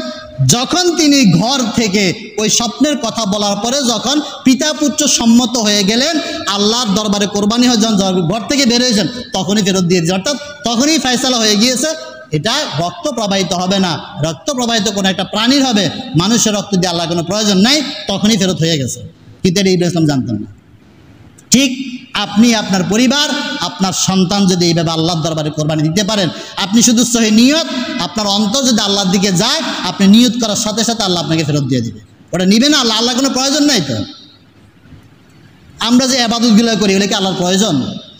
যখন তিনি ঘর থেকে ওই স্বপ্নের কথা বলার পরে যখন পিতা পুত্র সম্মত হয়ে গেলেন, আল্লাহর দরবারে কোরবানি হয়ে যখন ঘর থেকে বের হয়েছেন তখনই ফেরত দিয়ে দিয়েছে। অর্থাৎ তখনই ফয়সালা হয়ে গিয়েছে, এটা রক্ত প্রবাহিত হবে না, রক্ত প্রবাহিত কোনো একটা প্রাণীর হবে, মানুষের রক্ত দিয়ে আল্লাহর কোনো প্রয়োজন নাই, তখনই ফেরত হয়ে গেছে। কিন্তু এটা ইব্রাহিম ইসলাম জানতেন না। ঠিক আপনি আপনার পরিবার, আপনার সন্তান যদি এইভাবে আল্লাহর দরবারে কোরবানি দিতে পারেন, আপনি শুধু সহি নিয়ত, আপনার অন্তর যদি আল্লাহর দিকে যায়, আপনি নিয়ত করার সাথে সাথে আল্লাহ আপনাকে ফেরত দিয়ে দিবে। ওটা নিবে না, আল্লাহ কোনো প্রয়োজন নাই। তো আমরা যে ইবাদতগুলো করি ওগুলো কি আল্লাহর প্রয়োজন?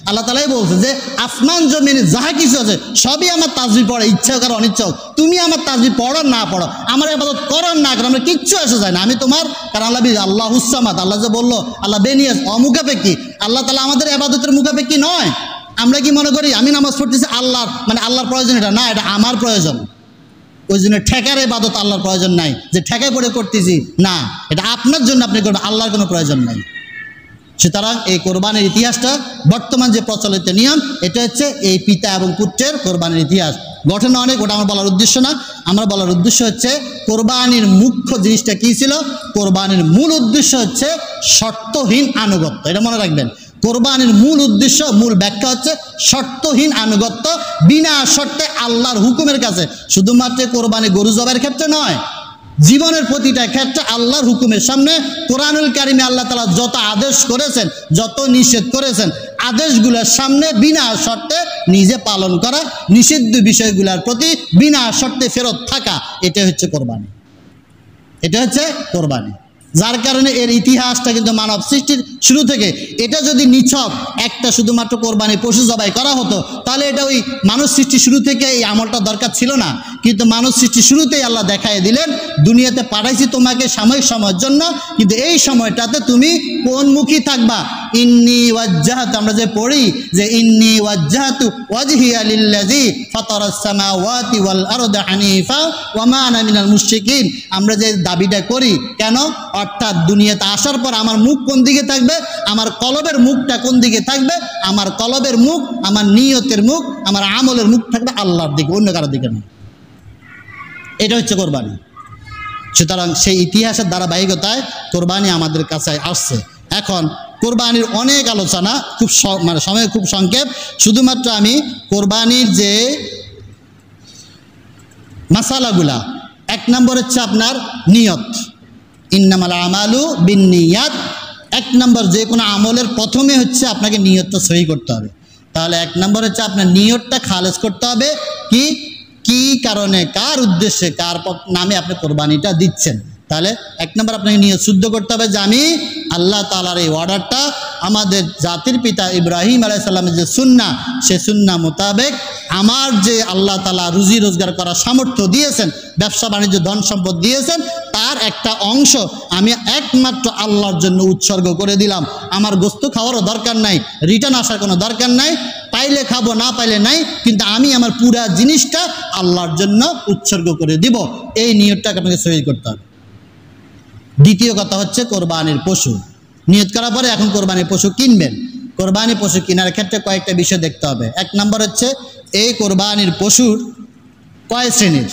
আল্লাহ তাআলাই বলছে যে আসমান জমিনে যাহা কিছু আছে সবই আমার তাসবিহ পড়ে, ইচ্ছা আর অনিচ্ছা। তুমি আমার তাসবিহ পড়ো না পড়ো, আমার ইবাদত করো না করো, আমার কিচ্ছু আসে যায় না, আমি তোমার। কারণ আল্লাহুস সামাদ, আল্লাহ যে বললো আল্লাহ বেনিয়াস, অমুখাপেক্ষী। আল্লাহ তাআলা আমাদের ইবাদতের মুখাপেক্ষী নয়। আমরা কি মনে করি আমি নামাজ পড়তেছি আল্লাহর আল্লাহর প্রয়োজন, এটা না, এটা আমার প্রয়োজন। ওই জন্য ঠেকার ইবাদত আল্লাহর প্রয়োজন নাই, যে ঠেকায় পড়ে করতেছি না, এটা আপনার জন্য আপনি করবেন, আল্লাহর কোনো প্রয়োজন নাই। সুতরাং এই কোরবানির ইতিহাসটা, বর্তমান যে প্রচলিত নিয়ম, এটা হচ্ছে এই পিতা এবং পুত্রের কোরবানির ইতিহাস। ঘটনা অনেক, ওটা আমার বলার উদ্দেশ্য না। আমরা বলার উদ্দেশ্য হচ্ছে কোরবানির মুখ্য জিনিসটা কী ছিল। কোরবানির মূল উদ্দেশ্য হচ্ছে শর্তহীন আনুগত্য। এটা মনে রাখবেন, কোরবানির মূল উদ্দেশ্য, মূল ব্যাখ্যা হচ্ছে শর্তহীন আনুগত্য, বিনা শর্তে আল্লাহর হুকুমের কাছে। শুধুমাত্র কোরবানি গরু জবাইয়ের ক্ষেত্রে নয়, জীবনের প্রতিটা ক্ষেত্রে আল্লাহর হুকুমের সামনে কোরআনুল কারিমে আল্লাহ তাআলা যত আদেশ করেছেন, যত নিষেধ করেছেন, আদেশগুলোর সামনে বিনা শর্তে নিজে পালন করা, নিষিদ্ধ বিষয়গুলোর প্রতি বিনা শর্তে ফেরত থাকা, এটা হচ্ছে কোরবানি। এটা হচ্ছে কোরবানি। যার কারণে এর ইতিহাসটা কিন্তু মানব সৃষ্টির শুরু থেকে, এটা যদি নিছক একটা শুধুমাত্র কোরবানি পশু জবাই করা হতো তাহলে এটা ওই মানব সৃষ্টির শুরু থেকে এই আমলটা দরকার ছিল না। কিন্তু মানব সৃষ্টির শুরুতেই আল্লাহ দেখায় দিলেন, দুনিয়াতে পাঠাইছি তোমাকে সাময়িক সময়ের জন্য, কিন্তু এই সময়টাতে তুমি কোন মুখী থাকবা। ইন্নী ওয়াজ্জাহাতু, আমরা যে পড়ি যে ইন্নী ওয়াজ্জাহাতু ওয়াজহিয়া লিল্লাযী ফাতারাস সামাওয়াতি ওয়াল আরদা হানিফা ওয়া মা আনা মিনাল মুশরিকিন, আমরা যে দাবিটা করি কেন, অর্থাৎ দুনিয়াতে আসার পর আমার মুখ কোন দিকে থাকবে, আমার কলবের মুখটা কোন দিকে থাকবে, আমার কলবের মুখ, আমার নিয়তের মুখ, আমার আমলের মুখ থাকবে আল্লাহর দিকে, অন্য কারোর দিকে না। এটা হচ্ছে কোরবানি। সুতরাং সেই ইতিহাসের ধারাবাহিকতায় কোরবানি আমাদের কাছে আসছে। এখন কোরবানির অনেক আলোচনা, খুব মানে সময় খুব সংক্ষেপ, শুধুমাত্র আমি কোরবানির যে মাসালাগুলা, এক নম্বর হচ্ছে আপনার নিয়ত, ইন্নামাল আমালু বিন্নিয়াত। এক নম্বর যে কোনো আমলের প্রথমে হচ্ছে আপনাকে নিয়তটা সহি করতে হবে। তাহলে এক নম্বর হচ্ছে আপনার নিয়তটা খালেজ করতে হবে, কি কারণে, কার উদ্দেশ্যে, কার নামে আপনি কোরবানিটা দিচ্ছেন। তাহলে এক নম্বর আপনাকে নিয়ত শুদ্ধ করতে হবে যে আমি আল্লাহ তাআলার এই অর্ডারটা আমাদের জাতির পিতা ইব্রাহিম আলাইহিস সালামের যে সুন্নাহ, সে সুন্নাহ মোতাবেক আমার যে আল্লাহ তাআলা রুজি রোজগার করার সামর্থ্য দিয়েছেন, ব্যবসা বাণিজ্য ধন সম্পদ দিয়েছেন, তার একটা অংশ আমি একমাত্র আল্লাহর জন্য উৎসর্গ করে দিলাম। আমার গোস্ত খাওয়ারও দরকার নাই, রিটার্ন আসার কোনো দরকার নাই, পাইলে খাবো না পাইলে নাই, কিন্তু আমি আমার পুরা জিনিসটা আল্লাহর জন্য উৎসর্গ করে দিব। এই নিয়তটাকে আপনাকে সহি করতে হবে। দ্বিতীয় কথা হচ্ছে কোরবানির পশু নিয়ত করার পরে এখন কোরবানির পশু কিনবেন। কোরবানির পশু কেনার ক্ষেত্রে কয়েকটা বিষয় দেখতে হবে। এক নম্বর হচ্ছে এই কোরবানির পশুর কয় শ্রেণীর।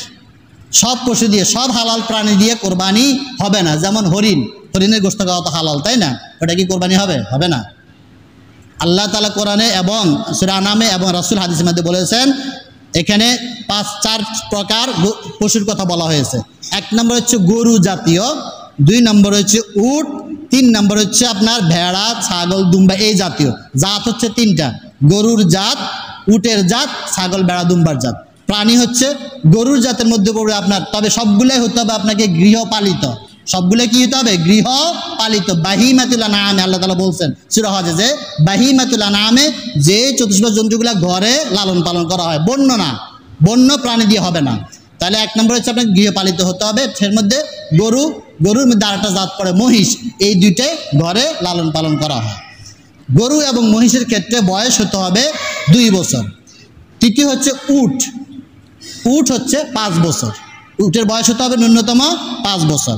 সব পশু দিয়ে, সব হালাল প্রাণী দিয়ে কোরবানি হবে না। যেমন হরিণের গোশত খাওয়া তো হালাল, তাই না? ওটা কি কোরবানি হবে? হবে না। আল্লাহ তাআলা কোরআনে এবং সূরা আনামে এবং রাসূল হাদিসের মধ্যে বলেছেন, এখানে 4 প্রকার পশুর কথা বলা হয়েছে। এক নম্বর হচ্ছে গরু জাতীয়, 2 নম্বর হচ্ছে উট, 3 নম্বর হচ্ছে আপনার ভেড়া, ছাগল, দুম্বা, এই জাতীয়। জাত হচ্ছে 3টা, গরুর জাত, উটের জাত, ছাগল, ভেড়া, দুম্বার জাত। প্রাণী হচ্ছে গরুর জাতের মধ্যে পড়বে আপনার, তবে সবগুলাই হতে হবে আপনাকে গৃহপালিত। সবগুলো কি হতে হবে? গৃহপালিত। বাহিমাতুল আনআমে আল্লাহ তাআলা বলছেন সূরা হজে যে বাহিমাতুল আনআমে যে চতুষ্পদ জন্তুগুলা ঘরে লালন পালন করা হয়, বন্য না, বন্য প্রাণী দিয়ে হবে না। তাহলে এক নম্বর হচ্ছে আপনাকে গৃহপালিত হতে হবে। এর মধ্যে গরুর মধ্যে আরেকটা জাত পড়ে মহিষ, এই দুইটাই ঘরে লালন পালন করা হয়। গরু এবং মহিষের ক্ষেত্রে বয়স হতে হবে 2 বছর। তৃতীয় হচ্ছে উট হচ্ছে 5 বছর। উটের বয়স হতে হবে ন্যূনতম 5 বছর।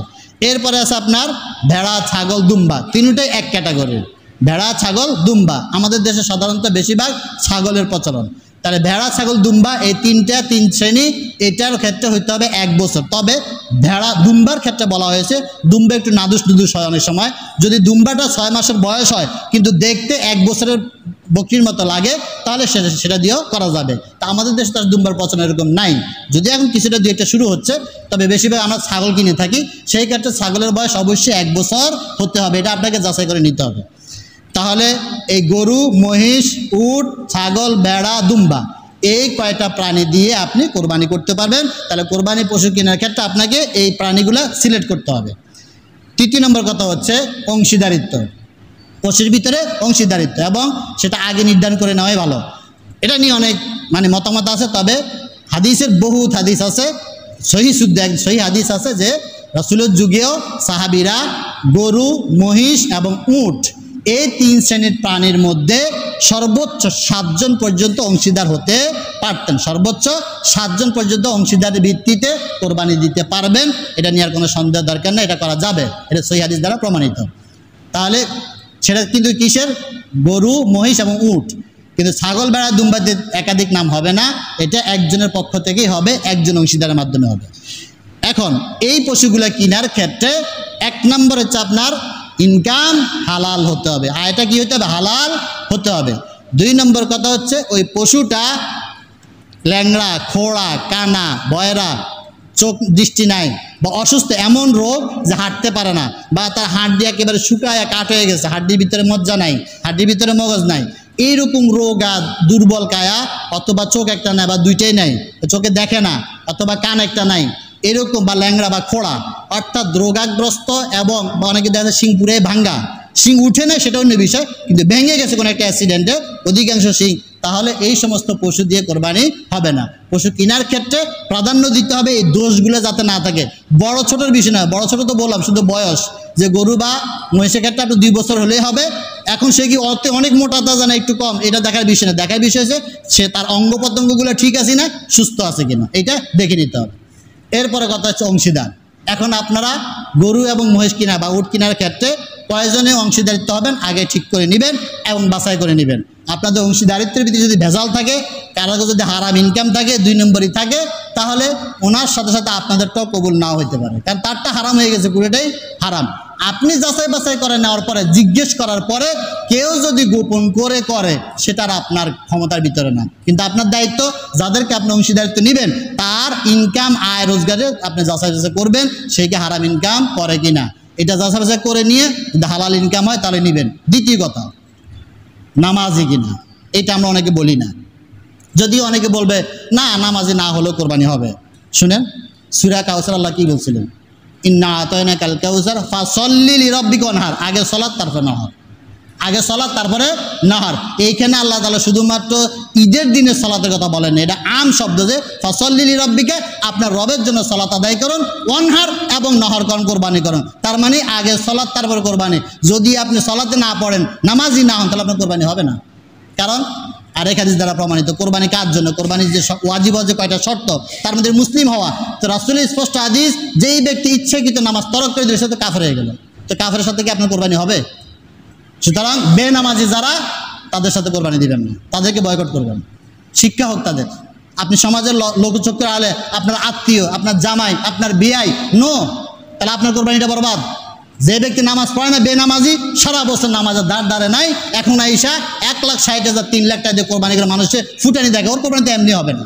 এরপরে আছে আপনার ভেড়া, ছাগল, দুম্বা, তিনটাই এক ক্যাটাগরির। ভেড়া, ছাগল, দুম্বা। আমাদের দেশে সাধারণত বেশিরভাগ ছাগলের প্রচলন। তাহলে ভেড়া, ছাগল, দুম্বা এই 3 শ্রেণী, এটার ক্ষেত্রে হইতে হবে 1 বছর। তবে দুম্বার ক্ষেত্রে বলা হয়েছে দুম্বা একটু নাদুস হয় অনেক সময়। যদি দুম্বাটা 6 মাসের বয়স হয় কিন্তু দেখতে 1 বছরের বকরির মতো লাগে, তাহলে সেটা দিয়েও করা যাবে। তা আমাদের দেশে তার দুম্বার পছন্দ এরকম নাই, যদি এখন কিছুটা দিয়ে এটা শুরু হচ্ছে। তবে বেশিরভাগ আমরা ছাগল কিনে থাকি, সেই ক্ষেত্রে ছাগলের বয়স অবশ্যই 1 বছর হতে হবে। এটা আপনাকে যাচাই করে নিতে হবে। তাহলে এই গরু, মহিষ, উট, ছাগল, ভেড়া, দুম্বা এই কয়টা প্রাণী দিয়ে আপনি কোরবানি করতে পারবেন। তাহলে কোরবানি পশু কেনার ক্ষেত্রে আপনাকে এই প্রাণীগুলো সিলেক্ট করতে হবে। 3 নম্বর কথা হচ্ছে অংশীদারিত্ব। পশুর ভিতরে অংশীদারিত্ব, এবং সেটা আগে নির্ধারণ করে নেওয়াই ভালো। এটা নিয়ে অনেক মতামত আছে, তবে হাদিসের বহুত হাদিস আছে, সহি হাদিস আছে যে রাসূলের যুগেও সাহাবীরা গরু, মহিষ এবং উট এই 3 শ্রেণীর প্রাণীর মধ্যে সর্বোচ্চ 7 জন পর্যন্ত অংশীদার হতে পারতেন। সর্বোচ্চ 7 জন পর্যন্ত অংশীদারের ভিত্তিতে কোরবানি দিতে পারবেন। এটা নিয়ে আর কোনো সন্দেহ দরকার নেই, এটা করা যাবে, এটা সহিহ হাদিস দ্বারা প্রমাণিত। তাহলে সেটা কিন্তু কিসের? গরু, মহিষ এবং উট। কিন্তু ছাগল, ভেড়া, দুম্বাতে একাধিক নাম হবে না, এটা একজনের পক্ষ থেকেই হবে, একজন অংশীদারের মাধ্যমে হবে। এখন এই পশুগুলো কেনার ক্ষেত্রে 1 নম্বর হচ্ছে আপনার ইনকাম হালাল হতে হবে। আয়টা কি হতে হবে? হালাল হতে হবে। 2 নম্বর কথা হচ্ছে ওই পশুটা ল্যাংড়া, খোড়া, কানা, বয়রা, চোখ দৃষ্টি নাই বা অসুস্থ, এমন রোগ যে হাঁটতে পারে না, বা তার হাড্ডি একেবারে শুকায় কাঠ হয়ে গেছে, হাড্ডির ভিতরে মজ্জা নাই, হাড্ডির ভিতরে মগজ নাই, এইরকম রোগ আর দুর্বল কায়া, অথবা চোখ একটা নাই বা দুইটাই নাই, চোখে দেখে না, অথবা কান একটা নাই, এরকম, বা ল্যাংড়া বা খোড়া, অর্থাৎ রোগাগ্রস্ত, এবং অনেকে দেখা যায় শিং পুরে ভাঙ্গা, শিং উঠে নেয় সেটা অন্য বিষয়, কিন্তু ভেঙে গেছে কোনো একটা অ্যাক্সিডেন্টে অধিকাংশ শিং, তাহলে এই সমস্ত পশু দিয়ে কোরবানি হবে না। পশু কেনার ক্ষেত্রে প্রাধান্য দিতে হবে এই দোষগুলো যাতে না থাকে। বড় ছোটোর বিষয় নয়, বড় ছোটো তো বললাম শুধু বয়স, যে গরু বা মহিষের ক্ষেত্রে আপনি 2 বছর হলেই হবে। এখন সে কি অর্থে অনেক মোটা তাজা না একটু কম, এটা দেখার বিষয় না। দেখার বিষয় হচ্ছে সে তার অঙ্গ প্রত্যঙ্গগুলো ঠিক আছে না, সুস্থ আছে কিনা, এটা দেখে নিতে হবে। এরপরে কথা হচ্ছে অংশীদার। এখন আপনারা গরু এবং মহিষ কিনা বা উট কেনার ক্ষেত্রে কয়জনে অংশীদারিত্ব হবেন আগে ঠিক করে নেবেন এবং বাছাই করে নেবেন। আপনাদের অংশীদারিত্বের ভিতরে যদি ভেজাল থাকে, কারো যদি হারাম ইনকাম থাকে, 2 নম্বরই থাকে, তাহলে ওনার সাথে সাথে আপনাদেরটাও কবুল নাও হইতে পারে, কারণ তারটা হারাম হয়ে গেছে, পুরোটাই হারাম। আপনি যাচাই বাছাই করে নেওয়ার পরে, জিজ্ঞেস করার পরে কেউ যদি গোপন করে সেটা আর আপনার ক্ষমতার ভিতরে না, কিন্তু আপনার দায়িত্ব যাদেরকে আপনি অংশীদারিত্ব নেবেন তার ইনকাম আয় রোজগারে আপনি যাচাই বাছাই করবেন, সেই কি হারাম ইনকাম করে কিনা, এটা যাচাই বাছাই করে নিয়ে যদি হালাল ইনকাম হয় তাহলে নেবেন। দ্বিতীয় কথা, নামাজি কিনা, এটা আমরা অনেকে বলি না, যদিও অনেকে বলবে না নামাজি না হলেও কোরবানি হবে। শুনেন সূরা কাউসার আল্লাহ কি বলছিলেন, ইন্না আতাইনাকাল কাউসার ফাসাল্লি লিরাব্বিকা ওয়ানহার, আগে সালাত তারপরে নাহার, আগে সালাত তারপরে নাহার। এইখানে আল্লাহ তাআলা শুধুমাত্র ঈদের দিনে সালাতের কথা বলেন, এটা আম শব্দ যে ফাসাল্লি লিরাব্বিকা, আপনার রবের জন্য সালাত আদায় করুন, ওয়ানহার এবং নাহার করুন, কোরবানি করুন। তার মানে আগে সালাত তারপরে কোরবানি। যদি আপনি সালাতে না পড়েন, নামাজি না হন, তাহলে আপনার কোরবানি হবে না। কারণ আরেক হাদিস দ্বারা প্রমাণিত, কোরবানি কার জন্য, কোরবানির যে ওয়াজিব যে কয়টা শর্ত, তার মধ্যে মুসলিম হওয়া। তো রাসূলের স্পষ্ট হাদিস, যেই ব্যক্তি ইচ্ছাকৃত নামাজ তরক করে দিয়েছে তো কাফের হয়ে গেল, তো কাফের সাথে কি আপনার কোরবানি হবে? সুতরাং বেনামাজি যারা, তাদের সাথে কোরবানি দিবেন না, তাদেরকে বয়কট করবেন। শিক্ষা হোক তাদের, আপনি সমাজের লোকচক্ষু আলে আপনার আত্মীয়, আপনার জামাই, আপনার বিয়াই নো, তাহলে আপনার কোরবানিটা বরবাদ। যে ব্যক্তি নামাজ পড়ে না, বেনামাজি, সারা বছর নামাজের দাঁড়ে নাই, এখন আইসা 1,60,000 3 লাখ টাকা দিয়ে কোরবানি করে মানুষের ফুটানি দেখে, ওর কোরবানি তো এমনি হবে না।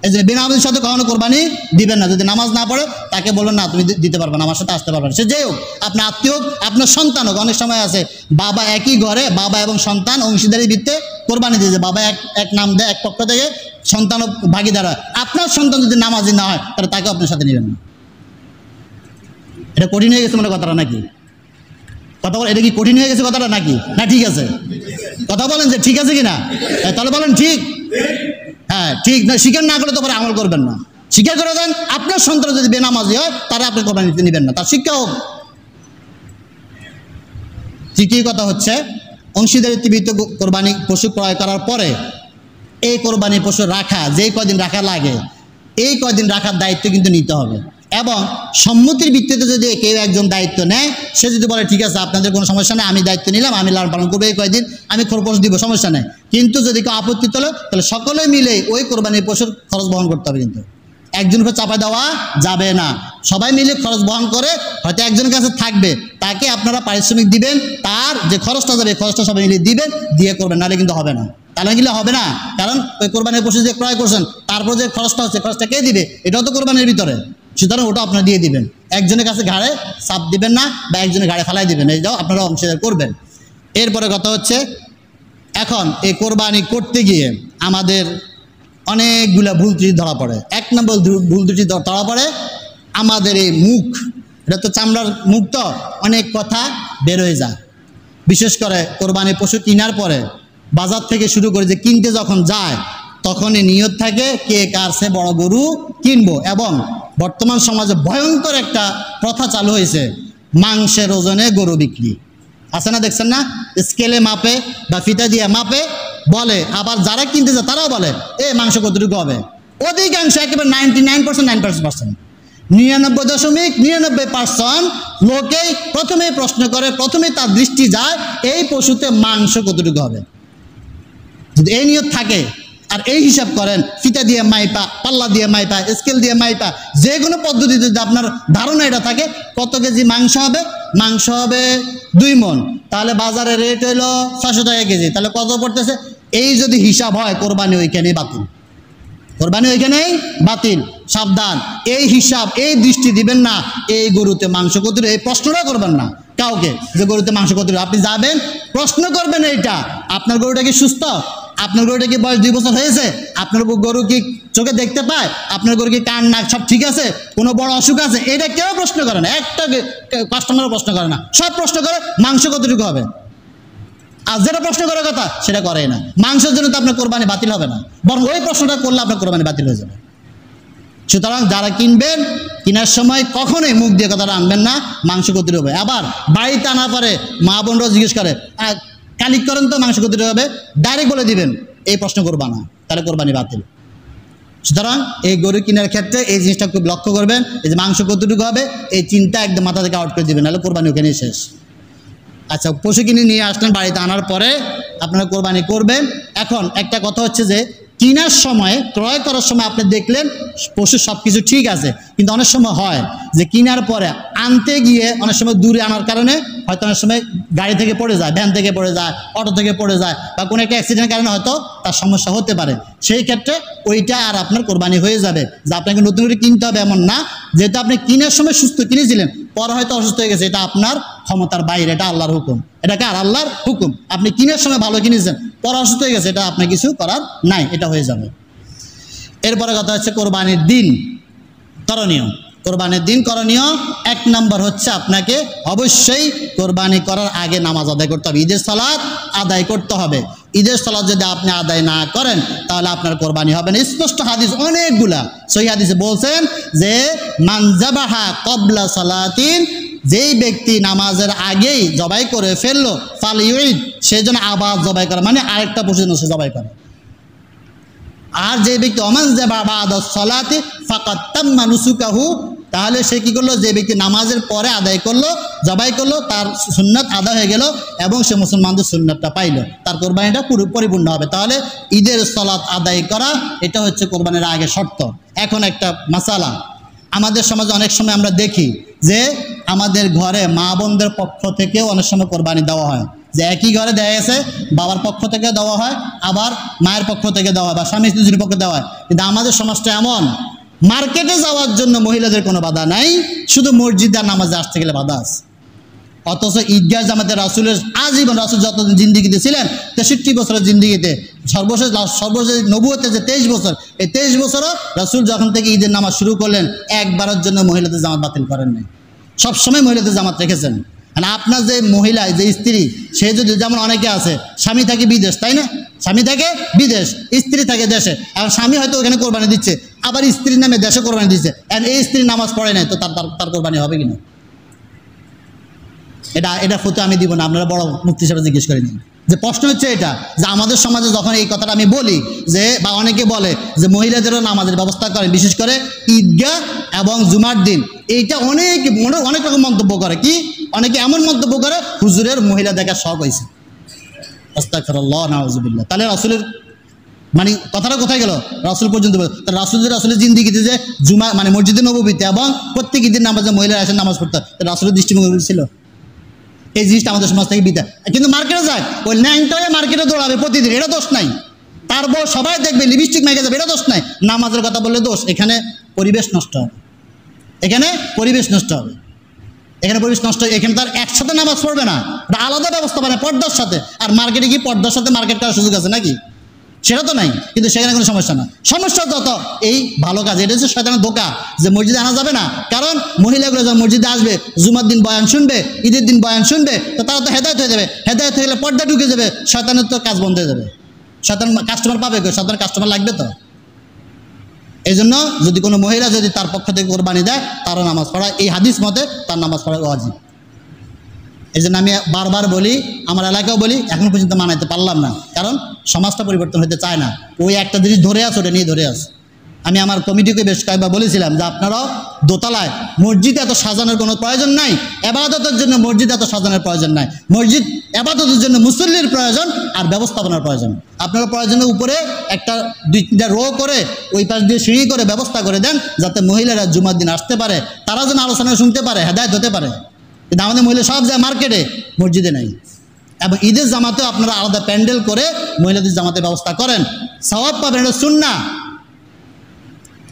এই জন্য বেনামাজির সাথে কখনো কোরবানি দিবেন না। যদি নামাজ না পড়ে তাকে বলবেন না তুমি দিতে পারবে না, আমার সাথে আসতে পারবে না। সে যেই হোক, আপনার আত্মীয় হোক, আপনার সন্তান হোক। অনেক সময় আছে বাবা একই ঘরে, বাবা এবং সন্তান অংশীদারি ভিত্তিতে কোরবানি দিয়েছে, বাবা এক নাম দেয় এক পক্ষ থেকে, সন্তান ভাগিদার হয়। আপনার সন্তান যদি নামাজি না হয় তাহলে তাকে আপনার সাথে নেবেন না। এটা কঠিন হয়ে গেছে মনে কথাটা নাকি? কথা বলেন, এটা কি কঠিন হয়ে গেছে কথাটা নাকি? না ঠিক আছে? কথা বলেন যে ঠিক আছে কিনা, তাহলে বলেন ঠিক। হ্যাঁ ঠিক না, স্বীকার না করে তো পরে আমল করবেন না। স্বীকার করে দেন, আপনার সন্তান যদি বেনামাজি হয় তারা আপনি কোরবানি দিতে নেবেন না, তার শিক্ষা হোক। তৃতীয় কথা হচ্ছে, অংশীদারিত্ব ভিত্তিক কোরবানি পশু ক্রয় করার পরে এই কোরবানি পশু রাখা, যেই কয়দিন রাখা লাগে এই কয়দিন রাখার দায়িত্ব কিন্তু নিতে হবে। এবং সম্মতির ভিত্তিতে যদি কেউ একজন দায়িত্ব নেয়, সে যদি বলে ঠিক আছে আপনাদের কোনো সমস্যা নেই, আমি দায়িত্ব নিলাম, আমি লালন পালন করবো এই কয়দিন, আমি খরচ দিব, সমস্যা নেই। কিন্তু যদি কেউ আপত্তি তোলে তাহলে সকলে মিলে ওই কোরবানির পশুর খরচ বহন করতে হবে, কিন্তু একজনের উপর চাপা দেওয়া যাবে না। সবাই মিলে খরচ বহন করে, হয়তো একজনের কাছে থাকবে, তাকে আপনারা পারিশ্রমিক দিবেন, তার যে খরচটা যাবে খরচটা সবাই মিলে দিবেন, দিয়ে করবেন, নাহলে কিন্তু হবে না। তাহলে গেলে হবে না, কারণ ওই কোরবানির পশু যে ক্রয় করছেন তারপর যে খরচটা হচ্ছে, খরচটা কে দিবে? এটাও তো কোরবানির ভিতরে, সুতরাং ওটা আপনারা দিয়ে দিবেন। একজনের কাছে ঘাড়ে চাপ দিবেন না, বা একজনের ঘাড়ে ফেলাই দিবেন, এইটাও আপনারা অংশীদার করবেন। এরপরে কথা হচ্ছে, এখন এই কোরবানি করতে গিয়ে আমাদের অনেকগুলা ভুল ত্রুটি ধরা পড়ে। এক নম্বর ভুল ত্রুটি ধরা পড়ে আমাদের এই মুখ, এটা তো চামড়ার মুখ, তো অনেক কথা বের হয়ে যায়। বিশেষ করে কোরবানি পশু কেনার পরে বাজার থেকে শুরু করে যে কিনতে যখন যায়, তখনই নিয়ত থাকে কে কার সে বড় গরু কিনবো। এবং বর্তমান সমাজে ভয়ঙ্কর একটা প্রথা চালু হয়েছে, মাংসের ওজনে গরু বিক্রি আছে না, দেখছেন না? স্কেলে মাপে বা ফিতা দিয়ে মাপে বলে, আবার যারা কিনতে যায় তারাও বলে মাংস কতটুকু হবে। অধিকাংশ একেবারে 99% 99.99% লোকেই প্রথমেই প্রশ্ন করে, প্রথমেই তার দৃষ্টি যায় এই পশুতে মাংস কতটুকু হবে। যদি এই নিয়ত থাকে আর এই হিসাব করেন, ফিতা দিয়ে মাইপা, পাল্লা দিয়ে মাইপা, স্কেল দিয়ে মাইপা, যে কোনো পদ্ধতিতে যদি আপনার ধারণা এটা থাকে কত কেজি মাংস হবে, মাংস হবে 2 মণ, তাহলে বাজারে রেট হইলো 600 টাকা কেজি, তাহলে কত পড়তেছে? এই যদি হিসাব হয়, কোরবানি ওইখানেই বাতিল, কোরবানি ওইখানেই বাতিল। সাবধান, এই হিসাব, এই দৃষ্টি দিবেন না এই গরুতে মাংস কতটুকু, এই প্রশ্নটা করবেন না কাউকে যে গরুতে মাংস কতটুকু। আপনি যাবেন, প্রশ্ন করবেন এইটা, আপনার গরুটা কি সুস্থ, আপনার গরুটা কি বয়স 2 বছর হয়েছে, আপনার গরু কি চোখে দেখতে পায়, আপনার গরু কি কান নাক সব ঠিক আছে, কোনো বড় অসুখ আছে, এটা কেউ প্রশ্ন করে না, একটা কাস্টমারও প্রশ্ন করে না, সব প্রশ্ন করে মাংস কতটুকু হবে। আর যেটা প্রশ্ন করার কথা সেটা করে না। মাংসের জন্য তো আপনার কোরবানি বাতিল হবে না, বরং ওই প্রশ্নটা করলে আপনার কোরবানি বাতিল হয়ে যাবে। সুতরাং যারা কিনবেন, কেনার সময় কখনোই মুখ দিয়ে কথাটা আনবেন না মাংস কতটুকু হবে। আবার বাড়িতে আনার পরে মা বোনরাও জিজ্ঞেস করে কালিক করেন তো মাংস কতটুকু হবে, ডাইরেক্ট বলে দিবেন এই প্রশ্ন করবা না, তাহলে কোরবানি বাতিল। সুতরাং এই গরু কেনার ক্ষেত্রে এই জিনিসটা খুব লক্ষ্য করবেন, এই যে মাংস কতটুকু হবে এই চিন্তা একদম মাথা থেকে আউট করে দিবেন, নাহলে কোরবানি ওখানেই শেষ। আচ্ছা, পশু কিনে নিয়ে আসলেন, বাড়িতে আনার পরে আপনারা কোরবানি করবেন। এখন একটা কথা হচ্ছে যে কেনার সময়, ক্রয় করার সময় আপনি দেখলেন পশু সব কিছু ঠিক আছে, কিন্তু অনেক সময় হয় যে কেনার পরে আনতে গিয়ে অনেক সময় দূরে আনার কারণে হয়তো অনেক সময় গাড়ি থেকে পড়ে যায়, ভ্যান থেকে পড়ে যায়, অটো থেকে পড়ে যায়, বা কোনো একটা অ্যাক্সিডেন্টের কারণে হয়তো তার সমস্যা হতে পারে। সেই ক্ষেত্রে ওইটা আর আপনার কোরবানি হয়ে যাবে, যে আপনাকে নতুন করে কিনতে হবে এমন না। যেহেতু আপনি কেনার সময় সুস্থ কিনেছিলেন, পরে হয়তো অসুস্থ হয়ে গেছে, এটা আপনার ক্ষমতার বাইরে, এটা আল্লাহর হুকুম। এটা কার? আল্লাহর হুকুম। আপনি কেনার সময় ভালো কিনেছেন, পরে অসুস্থ হয়ে গেছে, এটা আপনার কিছু করার নাই, এটা হয়ে যাবে। এরপরে কথা হচ্ছে কোরবানির দিন করণীয়। কোরবানির দিন করণীয় 1 নম্বর হচ্ছে আপনাকে অবশ্যই কোরবানি করার আগে নামাজ আদায় করতে হবে, ঈদের সালাত আদায় করতে হবে। ঈদের সালাত যদি আপনি আদায় না করেন তাহলে আপনার কোরবানি হবে না। স্পষ্ট হাদিস অনেকগুলা সহিহ হাদিসে বলছেন যে মান যাবাহা ক্বাবলা সালাতিন, যেই ব্যক্তি নামাজের আগেই জবাই করে ফেললো, ফালইউইদ, সেই জন্য আবার জবাই করে, মানে আরেকটা পশু সে জবাই করে। আর যে ব্যক্তি ওমান যাবাহা বাদা সালাতি ফাকাদ তাম্মা নুসুকাহু, তাহলে সে কি করলো? যে ব্যক্তি নামাজের পরে আদায় করলো, জবাই করলো, তার সুন্নাত আদায় হয়ে গেল এবং সে মুসলমানদের সুন্নাতটা পাইল, তার কোরবানিটা পরিপূর্ণ হবে। তাহলে ঈদের সালাত আদায় করা এটা হচ্ছে কোরবানির আগে শর্ত। এখন একটা মাসালা, আমাদের সমাজে অনেক সময় আমরা দেখি যে আমাদের ঘরে মা বোনদের পক্ষ থেকেও অনেক সময় কোরবানি দেওয়া হয়, যে একই ঘরে দেওয়া গেছে, বাবার পক্ষ থেকে দেওয়া হয়, আবার মায়ের পক্ষ থেকে দেওয়া হয়, বা স্বামী স্ত্রীর পক্ষে দেওয়া হয়। কিন্তু আমাদের সমাজটা এমন, মার্কেটে যাওয়ার জন্য মহিলাদের কোনো বাধা নাই, শুধু মসজিদ আর নামাজে আসতে গেলে বাধা আছে। অথচ ঈদগাহ জামাতে রাসূলের আজীবন, রাসূল যতদিন জিন্দিগিতে ছিলেন 63 বছরের জিন্দিগিতে, সর্বশেষ নবুয়তে যে 23 বছর, এই 23 বছরও রাসূল যখন থেকে ঈদের নামাজ শুরু করলেন একবারের জন্য মহিলাদের জামাত বাতিল করেন নাই, সবসময় মহিলাদের জামাত রেখেছেন। আর আপনার যে মহিলা, যে স্ত্রী, সে যদি, যেমন অনেকে আছে স্বামী থাকে বিদেশ, তাই না, স্বামী থাকে বিদেশ, স্ত্রী থাকে দেশে, আর স্বামী হয়তো ওখানে কোরবানি দিচ্ছে, আবার স্ত্রীর নামে দেশে কোরবানি দিচ্ছে, আর এই স্ত্রী নামাজ পড়ে নাই, তো তার কোরবানি হবে কিনা? এটা ফতো আমি দিব না, আপনারা বড় মুফতি সাহেব জিজ্ঞেস করে নিন। যে প্রশ্ন হচ্ছে এটা, যে আমাদের সমাজে যখন এই কথাটা আমি বলি, যে বা অনেকে বলে যে মহিলাদেরও নামাজের ব্যবস্থা করেন, বিশেষ করে ঈদগাহ এবং জুমার দিন, এইটা অনেক রকম মন্তব্য করে। কি? অনেকে এমন মন্তব্য করে হুজুরের মহিলা দেখার শখ হয়েছে, আস্তাগফিরুল্লাহ নাউযুবিল্লাহ। তাহলে রাসূলের মানে কথাটা কোথায় গেল? রাসূল পর্যন্ত রাসূলের জিন্দিগিতে যে জুমা মানে মসজিদে নববীতে এবং প্রত্যেক ঈদের নামাজে মহিলারা এসে নামাজ পড়তে, রাসূলের দৃষ্টিভঙ্গি ছিল এই জিনিসটা আমাদের সমাজ থেকে বিদায়। কিন্তু মার্কেটে যায়, ওই ন্যাংটায় মার্কেটে দৌড়াবে প্রতিদিন, এটা দোষ নাই। তার বউ সবাই দেখবে লিপস্টিক মেখে যাবে, এটা দোষ নাই। নামাজের কথা বললে দোষ। এখানে পরিবেশ নষ্ট হবে, এখানে পরিবেশ নষ্ট হবে, এখানে পরিবেশ নষ্ট। এখানে তার একসাথে নামাজ পড়বে না, এটা আলাদা ব্যবস্থা, মানে পর্দার সাথে। আর মার্কেটে কি পর্দার সাথে মার্কেট করার সুযোগ আছে নাকি? সেটা তো নাই। কিন্তু সেখানে কোনো সমস্যা না, সমস্যা যত এই ভালো কাজ। এটা হচ্ছে শয়তানের ধোঁকা, যে মসজিদে আনা যাবে না, কারণ মহিলাগুলো যখন মসজিদে আসবে, জুমার দিন বয়ান শুনবে, ঈদের দিন বয়ান শুনবে, তো তারা তো হেদায়েত হয়ে যাবে। হেদায়েত হয়ে গেলে পর্দা ঢুকে যাবে, শয়তানের তো কাজ বন্ধ হয়ে যাবে। শয়তান কাস্টমার পাবে, শয়তানের কাস্টমার লাগবে তো। এই জন্য যদি কোনো মহিলা যদি তার পক্ষ থেকে কোরবানি দেয়, তারও নামাজ পড়া, এই হাদিস মতে তার নামাজ পড়া ওয়াজিব। এই জন্য আমি বারবার বলি, আমার এলাকাও বলি, এখন পর্যন্ত মানাইতে পারলাম না, কারণ সমাজটা পরিবর্তন হতে চায় না। ওই একটা জিনিস ধরে আছে, ওটা নিয়ে ধরে আছে। আমি আমার কমিটিকে বেশ কয়েকবার বলেছিলাম যে আপনারাও দোতলায়, মসজিদ এত সাজানোর কোনো প্রয়োজন নাই, এবাদতের জন্য মসজিদ এত সাজানোর প্রয়োজন নাই। মসজিদ এবাদতের জন্য মুসল্লির প্রয়োজন আর ব্যবস্থাপনার প্রয়োজন। আপনারা প্রয়োজনের উপরে একটা 2-3টা রো করে ওই পাশ দিয়ে সিঁড়ি করে ব্যবস্থা করে দেন, যাতে মহিলারা জুমার দিন আসতে পারে, তারা যেন আলোচনা শুনতে পারে, হেদায়েত হতে পারে। কিন্তু আমাদের মহিলা সব যায় মার্কেটে, মসজিদে নাই। এবং ঈদের জামাতেও আপনারা আলাদা প্যান্ডেল করে মহিলাদের জামাতের ব্যবস্থা করেন, সওয়াব পাবেন, এটা সুন্নাহ।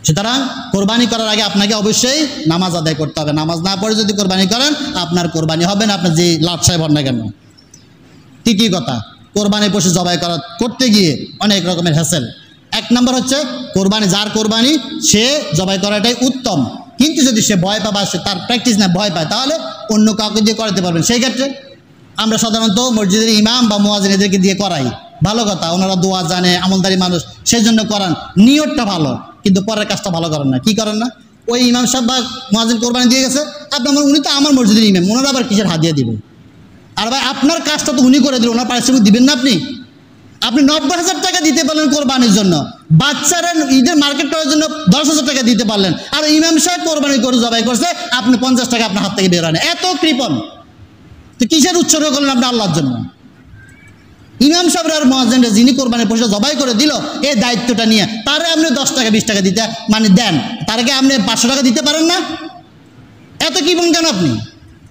সুতরাং কোরবানি করার আগে আপনাকে অবশ্যই নামাজ আদায় করতে হবে। নামাজ না পড়ে যদি কোরবানি করেন, আপনার কোরবানি হবে না, আপনার যে লাট সাহেব হন না কেন। ঠিকই কথা, কোরবানি পশু জবাই করতে গিয়ে অনেক রকমের হ্যাসেল। 1 নম্বর হচ্ছে কোরবানি, যার কোরবানি সে জবাই করাটাই উত্তম। কিন্তু যদি সে ভয় পায় বা সে তার প্র্যাকটিস না ভয় পায়, তাহলে অন্য কাউকে দিয়ে করাতে পারবেন। সেই ক্ষেত্রে আমরা সাধারণত মসজিদের ইমাম বা মুয়াজ্জিন এদেরকে দিয়ে করাই, ভালো কথা, ওনারা দোয়া জানে, আমলদারি মানুষ, সেই জন্য করান, নিয়তটা ভালো, কিন্তু পরের কাজটা ভালো করেন না। কি করেন না? ওই ইমাম সাহেব বা মুয়াজ্জিন কোরবানি দিয়ে গেছে, আপনার উনি তো আমার মসজিদের ইমাম, ওনারা আবার কিসের হাদিয়া দিবে? আর ভাই আপনার কাজটা তো উনি করে দিলেন, ওনার পারিশ্রমিক দিবেন না আপনি? আপনি 90,000 টাকা দিতে পারলেন কোরবানির জন্য, বাচ্চারা ঈদের মার্কেট করার জন্য 10,000 টাকা দিতে পারলেন, আর ইমাম সাহেব কোরবানি করে জবাই করছে, আপনি 50 টাকা আপনার হাত থেকে বের হয় না। এত কৃপণ, তো কিসের উৎসর্গ করলেন আপনি আল্লাহর জন্য? ইমাম সাহেব আর মুয়াজ্জিনরা যিনি কোরবানির পশু জবাই করে দিল এই দায়িত্বটা নিয়ে তারে আপনি 10 টাকা 20 টাকা দিতে মানে দেন, তারকে আপনি 500 টাকা দিতে পারেন না? এত কি বলেন কেন আপনি?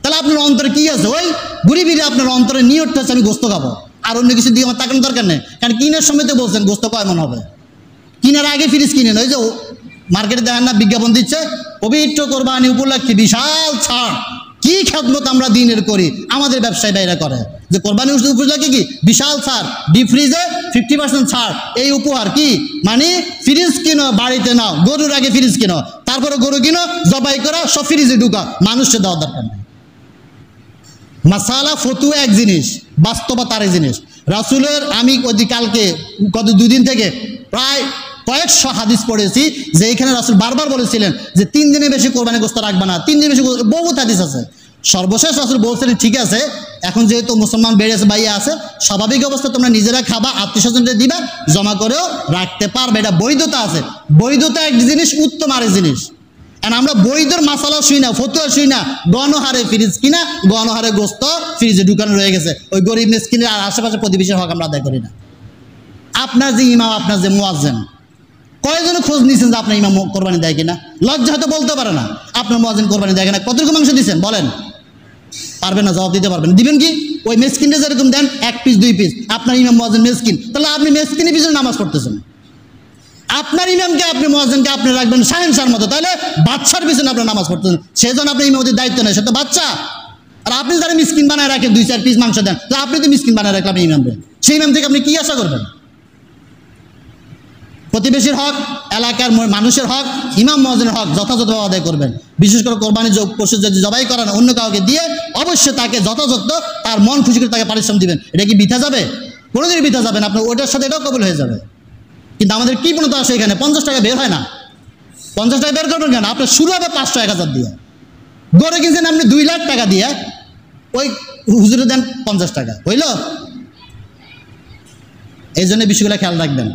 তাহলে আপনার অন্তরে কি আছে? ওই ঘুরি ফিরে আপনার অন্তরে নিয়তটা হচ্ছে আমি গোস্ত খাবো, আর অন্য কিছু দিয়ে আমার তাকানোর দরকার নেই। কারণ কিনার সময় তো বলছেন গোস্ত কয় মন হবে, কিনার আগে ফ্রিজ কিনেন। ওই যে মার্কেটে দেখেন না বিজ্ঞাপন দিচ্ছে পবিত্র কোরবানি উপলক্ষে বিশাল ছাড়। কি খেদমত আমরা দিনের করি, আমাদের ব্যবসায়ী ভাইরা করে যে কোরবানি উপলক্ষে কি বিশাল ছাড়, ডিপ ফ্রিজে 50% ছাড়। এই উপহার কি মানে ফ্রিজ কিনো, বাড়িতে নাও, গরুর আগে ফ্রিজ কিনো, তারপরে গরু কিনো, জবাই করা, সব ফ্রিজে ঢুকা, মানুষকে দেওয়ার দরকার নেই। মাসালা ফতুয়া এক জিনিস, বাস্তবতা আরেক জিনিস। রাসূলের আমি কালকে গত 2 দিন থেকে প্রায় কয়েকশো হাদিস পড়েছি যে এইখানে রাসূল বারবার বলেছিলেন যে 3 দিনের বেশি কোরবানি গোশত রাখবে না, 3 দিনের বেশি, বহুত হাদিস আছে। সর্বশেষ রাসূল বলছিলেন ঠিক আছে এখন যেহেতু মুসলমান বেড়েছে বাইরে আছে, স্বাভাবিক অবস্থা তোমরা নিজেরা খাবা, আত্মীয়স্বজনদের দিবা, জমা করেও রাখতে পারবে, এটা বৈধতা আছে। বৈধতা এক জিনিস, উত্তম আরেক জিনিস। আর আমরা বৈধর মাসালা শুই না, ফতুয়া শুই না, গণহারে ফ্রিজ কিনা, গণহারে গোস্ত ফ্রিজে ঢুকানো রয়ে গেছে, ওই গরিব মিসকিনের আর আশেপাশে প্রতিবেশীর হক আমরা আদায় করি না। আপনার যে ইমাম, আপনার যে মুয়াজ্জিন, কয়জনে খোঁজ নিয়েছেন যে আপনার ইমাম কোরবানি দেয় কিনা? লজ্জা হয়তো বলতে পারে না আপনার মুয়াজ্জিন কোরবানি দেয় কিনা, কতটুকু মাংস দিচ্ছেন বলেন? পারবেন না, জবাব দিতে পারবেন। দিবেন কি? ওই মেসকিনটা যেরকম দেন 1 পিস 2 পিস, আপনার ইমাম মুয়াজ্জিন মেসকিন, তাহলে আপনি মেসকিনের পিছনে নামাজ পড়তেছেন। আপনার ইমামকে আপনি মুয়াজ্জিনকে আপনি রাখবেন শাহেনশার মতো, তাহলে বাচ্চার পিছনে আপনার নামাজ পড়তেছেন, সেজন্য আপনার ইমামতির দায়িত্ব নেই, সে তো বাচ্চা। আর আপনি যারা মিসকিন বানায় রাখেন 2-4 পিস মাংস দেন, তাহলে আপনি তো মিসকিন বানায় রাখলেন আপনি ইমামকে, সেই ইমাম থেকে আপনি কি আশা করবেন? প্রতিবেশীর হক, এলাকার মানুষের হক, ইমাম মুয়াজ্জিনের হক যথাযথভাবে আদায় করবেন। বিশেষ করে কোরবানি পশু যদি জবাই করান অন্য কাউকে দিয়ে, অবশ্যই তাকে যথাযথ তার মন খুশি করে তাকে পারিশ্রমিক দিবেন। এটা কি বৃথা যাবে? কোনোদিনই বৃথা যাবে না, আপনার ওটার সাথে এটাও কবুল হয়ে যাবে। কিন্তু আমাদের কি পণ্য আসে এখানে 50 টাকা বের হয় না। 50 টাকা বের করবেন কেন? আপনার শুরু হবে 500-1000 দিয়ে। গড়ে কিনছেন আপনি 2 লাখ টাকা দিয়ে, ওই হুজুরে দেন 50 টাকা, হইল? এই জন্য বিষয়গুলো খেয়াল রাখবেন।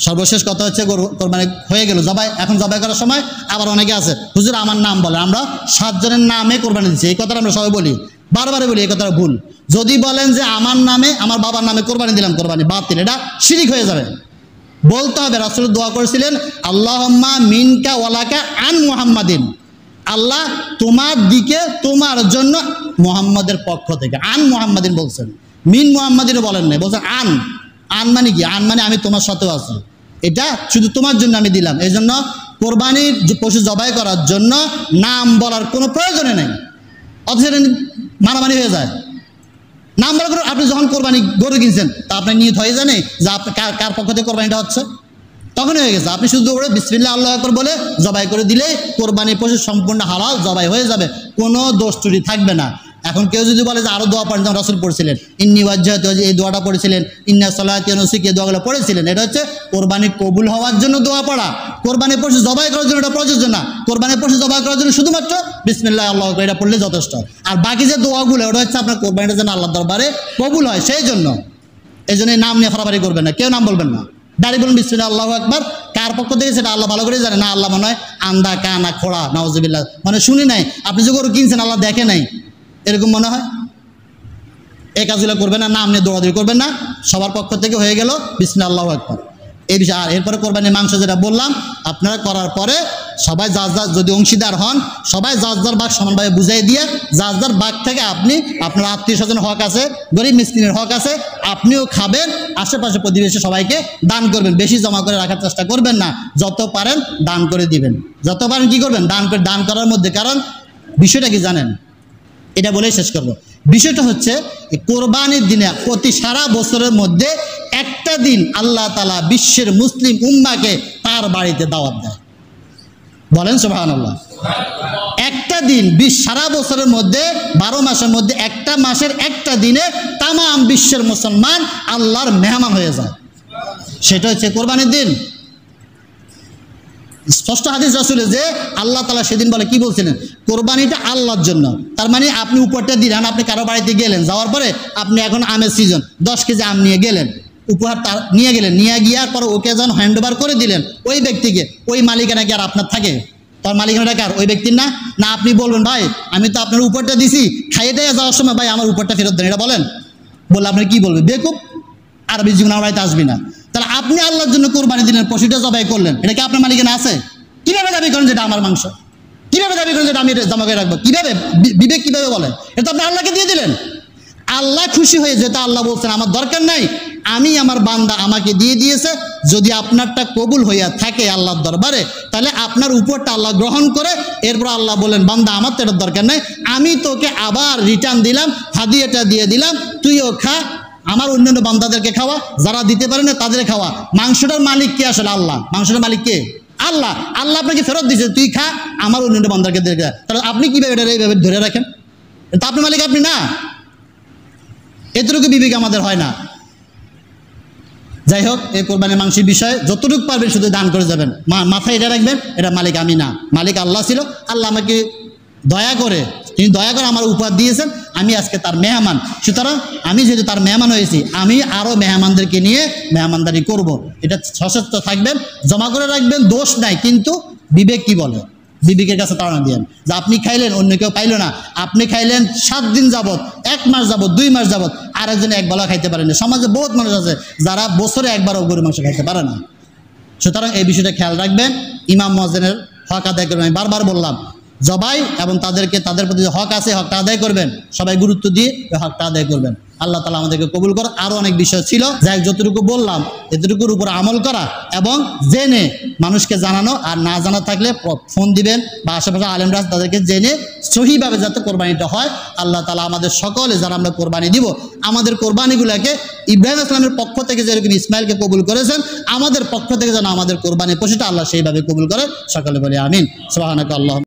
সর্বশেষ কথা হচ্ছে কোরবানি হয়ে গেল, জবাই, এখন জবাই করার সময় আবার অনেকে আছে হুজুর আমার নাম বলে, আমরা 7 জনের নামে কোরবানি দিচ্ছি, এই কথাটা আমরা সবাই বলি, বারবারে বলি, এই কথাটা ভুল। যদি বলেন যে আমার নামে, আমার বাবার নামে কোরবানি দিলাম, কোরবানি বাতিল, এটা শিরিক হয়ে যাবে। বলতে হবে রাসূল দোয়া করেছিলেন আল্লাহুম্মা মিনকা ওয়ালাকা আন মুহাম্মাদিন, আল্লাহ তোমার দিকে, তোমার জন্য, মুহাম্মাদের পক্ষ থেকে। আন মুহাম্মাদিন বলছেন, মিন মুহাম্মাদিনও বলেন নাই, বলছেন আন। আন মানে কি? আন মানে আমি তোমার সাথেও আছি, এটা শুধু তোমার জন্য আমি দিলাম। এই জন্য কোরবানির পশু জবাই করার জন্য নাম বলার কোনো প্রয়োজনে নেই, অথচ মারামারি হয়ে যায়। নাম বলার করে আপনি যখন কোরবানি গরু কিনছেন তা আপনার নিয়ত হয়ে জানে যে আপনি কার পক্ষ থেকে কোরবানিটা হচ্ছে, তখন হয়ে গেছে। আপনি শুধু ওরে বিসমিল্লাহ আল্লাহু আকবার বলে জবাই করে দিলেই কোরবানির পশু সম্পূর্ণ হালাল জবাই হয়ে যাবে, কোনো দোষ ত্রুটি থাকবে না। এখন কেউ যদি বলে যে আরও দোয়া পড়েন, যেমন রাসূল পড়েছিলেন ইন্নী ওয়াজ্জাহতু, এই দোয়াটা পড়েছিলেন, ইন্না সলাতি ওয়া নুসুকি, এই দোয়াগুলো পড়েছিলেন, এটা হচ্ছে কোরবানি কবুল হওয়ার জন্য দোয়া পড়া। কোরবানির পশু জবাই করার জন্য এটা প্রযোজ্য না। কোরবানির পশু জবাই করার জন্য শুধুমাত্র বিসমিল্লাহ আল্লাহু আকবার এটা পড়লে যথেষ্ট। আর বাকি যে দোয়াগুলো ওটা হচ্ছে আপনার কোরবানিটা যেন আল্লাহর দরবারে কবুল হয় সেই জন্য। এই জন্য নাম নিয়ে ফারাফারি করবেন না, কেউ নাম বলবেন না, দাঁড়িয়ে বলুন বিসমিল্লাহ আল্লাহু আকবার। কার পক্ষ থেকে সেটা আল্লাহ ভালো করে জানে না, আল্লাহ মনে হয় আন্দা কানা খোড়া নাউজুবিল্লাহ, মানে শুনি নাই, আপনি যে গরু কিনছেন আল্লাহ দেখে নাই, এরকম মনে হয়। এই কাজগুলো করবেন না, নাম নিয়ে দৌড়াদৌড়ি করবেন না, সবার পক্ষ থেকে হয়ে গেল বিসমিল্লাহ আল্লাহু আকবার এই বিষয়। আর এরপরে কোরবানির মাংস যেটা বললাম, আপনারা করার পরে সবাই যার যার যদি অংশীদার হন, সবাই যার যার ভাগ সমানভাবে বুঝাই দিয়ে, যার যার ভাগ থেকে আপনি, আপনার আত্মীয় স্বজন হক আছে, গরিব মিসকিনের হক আছে, আপনিও খাবেন, আশেপাশে প্রতিবেশী সবাইকে দান করবেন। বেশি জমা করে রাখার চেষ্টা করবেন না, যত পারেন দান করে দিবেন, যত পারেন কি করবেন দান করে। দান করার মধ্যে কারণ বিষয়টা কি জানেন, এটা বলেই শেষ করব। বিষয়টা হচ্ছে কোরবানির দিনে প্রতি সারা বছরের মধ্যে একটা দিন আল্লাহ তাআলা বিশ্বের মুসলিম উম্মাকে তার বাড়িতে দাওয়াত দেয়, বলেন সুবহানাল্লাহ। একটা দিন সারা বছরের মধ্যে 12 মাসের মধ্যে একটা মাসের একটা দিনে তামাম বিশ্বের মুসলমান আল্লাহর মেহমান হয়ে যায়, সেটা হচ্ছে কোরবানির দিন। স্পষ্ট হাদিস রাসূলের যে আল্লাহ তাআলা সেদিন বলে কি বলছিলেন, কোরবানিটা আল্লাহর জন্য। তার মানে আপনি উপহারটা দিলেন, আপনি কারো বাড়িতে গেলেন, যাওয়ার পরে আপনি এখন আমের সিজন 10 কেজি আম নিয়ে গেলেন, উপহার তার নিয়ে গেলেন, নিয়ে গিয়ার পর ওকে যখন হ্যান্ড ওভার করে দিলেন ওই ব্যক্তিকে, ওই মালিকানা কি আর আপনার থাকে? তার মালিকানাটা কার? ওই ব্যক্তির না। না আপনি বলবেন ভাই আমি তো আপনার উপহারটা দিছি, খাইয়ে দিয়ে যাওয়ার সময় ভাই আমার উপহারটা ফেরত দেন, এটা বলেন, বললে আপনি কি বলবেন? বেকুব, আরবি জীবন আমার বাড়িতে আসবি না। তাহলে আপনি আল্লাহর জন্য কোরবানি দিলেন, পশুটা জবাই করলেন, এটা কি আপনার মালিকানা আছে? কিভাবে দাবি করেন যেটা আমার মাংস? কিভাবে দাবি করেন যেটা আমি জমা করে রাখবো? কিভাবে বিবেক কিভাবে বলে? এটা তো আপনি আল্লাহকে দিয়ে দিলেন। আল্লাহ খুশি হয়ে যেটা আল্লাহ বলছেন আমার দরকার নাই, আমি আমার বান্দা আমাকে দিয়ে দিয়েছে, যদি আপনারটা কবুল হইয়া থাকে আল্লাহর দরবারে, তাহলে আপনার উপরটা আল্লাহ গ্রহণ করে এরপর আল্লাহ বলেন বান্দা আমার তো এটার দরকার নাই, আমি তোকে আবার রিটার্ন দিলাম, হাদিয়াটা দিয়ে দিলাম, তুইও খা, আমার অন্যান্য বান্দাদেরকে খাওয়া, যারা দিতে পারে না তাদের খাওয়া। মাংসটার মালিক কে আসলে? আল্লাহ। মাংসটার মালিক কে? আল্লাহ। আল্লাহ আপনাকে ফেরত দিয়েছে, তুই খা, আমার অন্যান্য বান্দাকে দেখে। তাহলে আপনি কিভাবে এটা এইভাবে ধরে রাখেন? তা আপনার মালিক আপনি না। এতটুকু বিবেক আমাদের হয় না। যাই হোক, এই কোরবানির মাংসের বিষয়ে যতটুকু পারবেন শুধু দান করে যাবেন, মাথায় এটা রাখবেন, এটা মালিক আমি না, মালিক আল্লাহ ছিল। আল্লাহ আমাকে দয়া করে, তিনি দয়া করে আমার উপহার দিয়েছেন, আমি আজকে তার মেহমান। সুতরাং আমি যেহেতু তার মেহমান হয়েছি, আমি আরও মেহমানদেরকে নিয়ে মেহমানদারি করব। এটা সচেতন থাকবেন, জমা করে রাখবেন, দোষ নাই। কিন্তু বিবেক কি বলে? বিবেকের কাছে তাড়না দিয়েন যে আপনি খাইলেন, অন্য কেউ পাইল না, আপনি খাইলেন 7 দিন যাবত, 1 মাস যাবত, 2 মাস যাবত, আর একজনে একবেলা খাইতে পারেন না। সমাজে বহুত মানুষ আছে যারা বছরে একবারও গরু মাংস খাইতে পারে না। সুতরাং এই বিষয়টা খেয়াল রাখবেন, ইমাম মুয়াজ্জিনের হক আদায় করবেন। আমি বারবার বললাম, জবাই এবং তাদের প্রতি যে হক আছে, হকটা আদায় করবেন, সবাই গুরুত্ব দিয়ে এই হকটা আদায় করবেন। আল্লাহ তাআলা আমাদেরকে কবুল করে। আরও অনেক বিষয় ছিল, যাই যতটুকু বললাম এতটুকুর উপর আমল করা এবং জেনে মানুষকে জানানো, আর না জানা থাকলে ফোন দিবেন বা আশেপাশে আলেমরা তাদেরকে জেনে সহিভাবে যাতে কোরবানিটা হয়। আল্লাহ তাআলা আমাদের সকলে যারা আমরা কোরবানি দিব, আমাদের কোরবানিগুলোকে ইব্রাহিম ইসলামের পক্ষ থেকে যেরকম ইসমাইলকে কবুল করেছেন, আমাদের পক্ষ থেকে যেন আমাদের কোরবানি পশুটা আল্লাহ সেইভাবে কবুল করে। সকলে বলি আমিন। সুবহানাকা আল্লাহুম্মা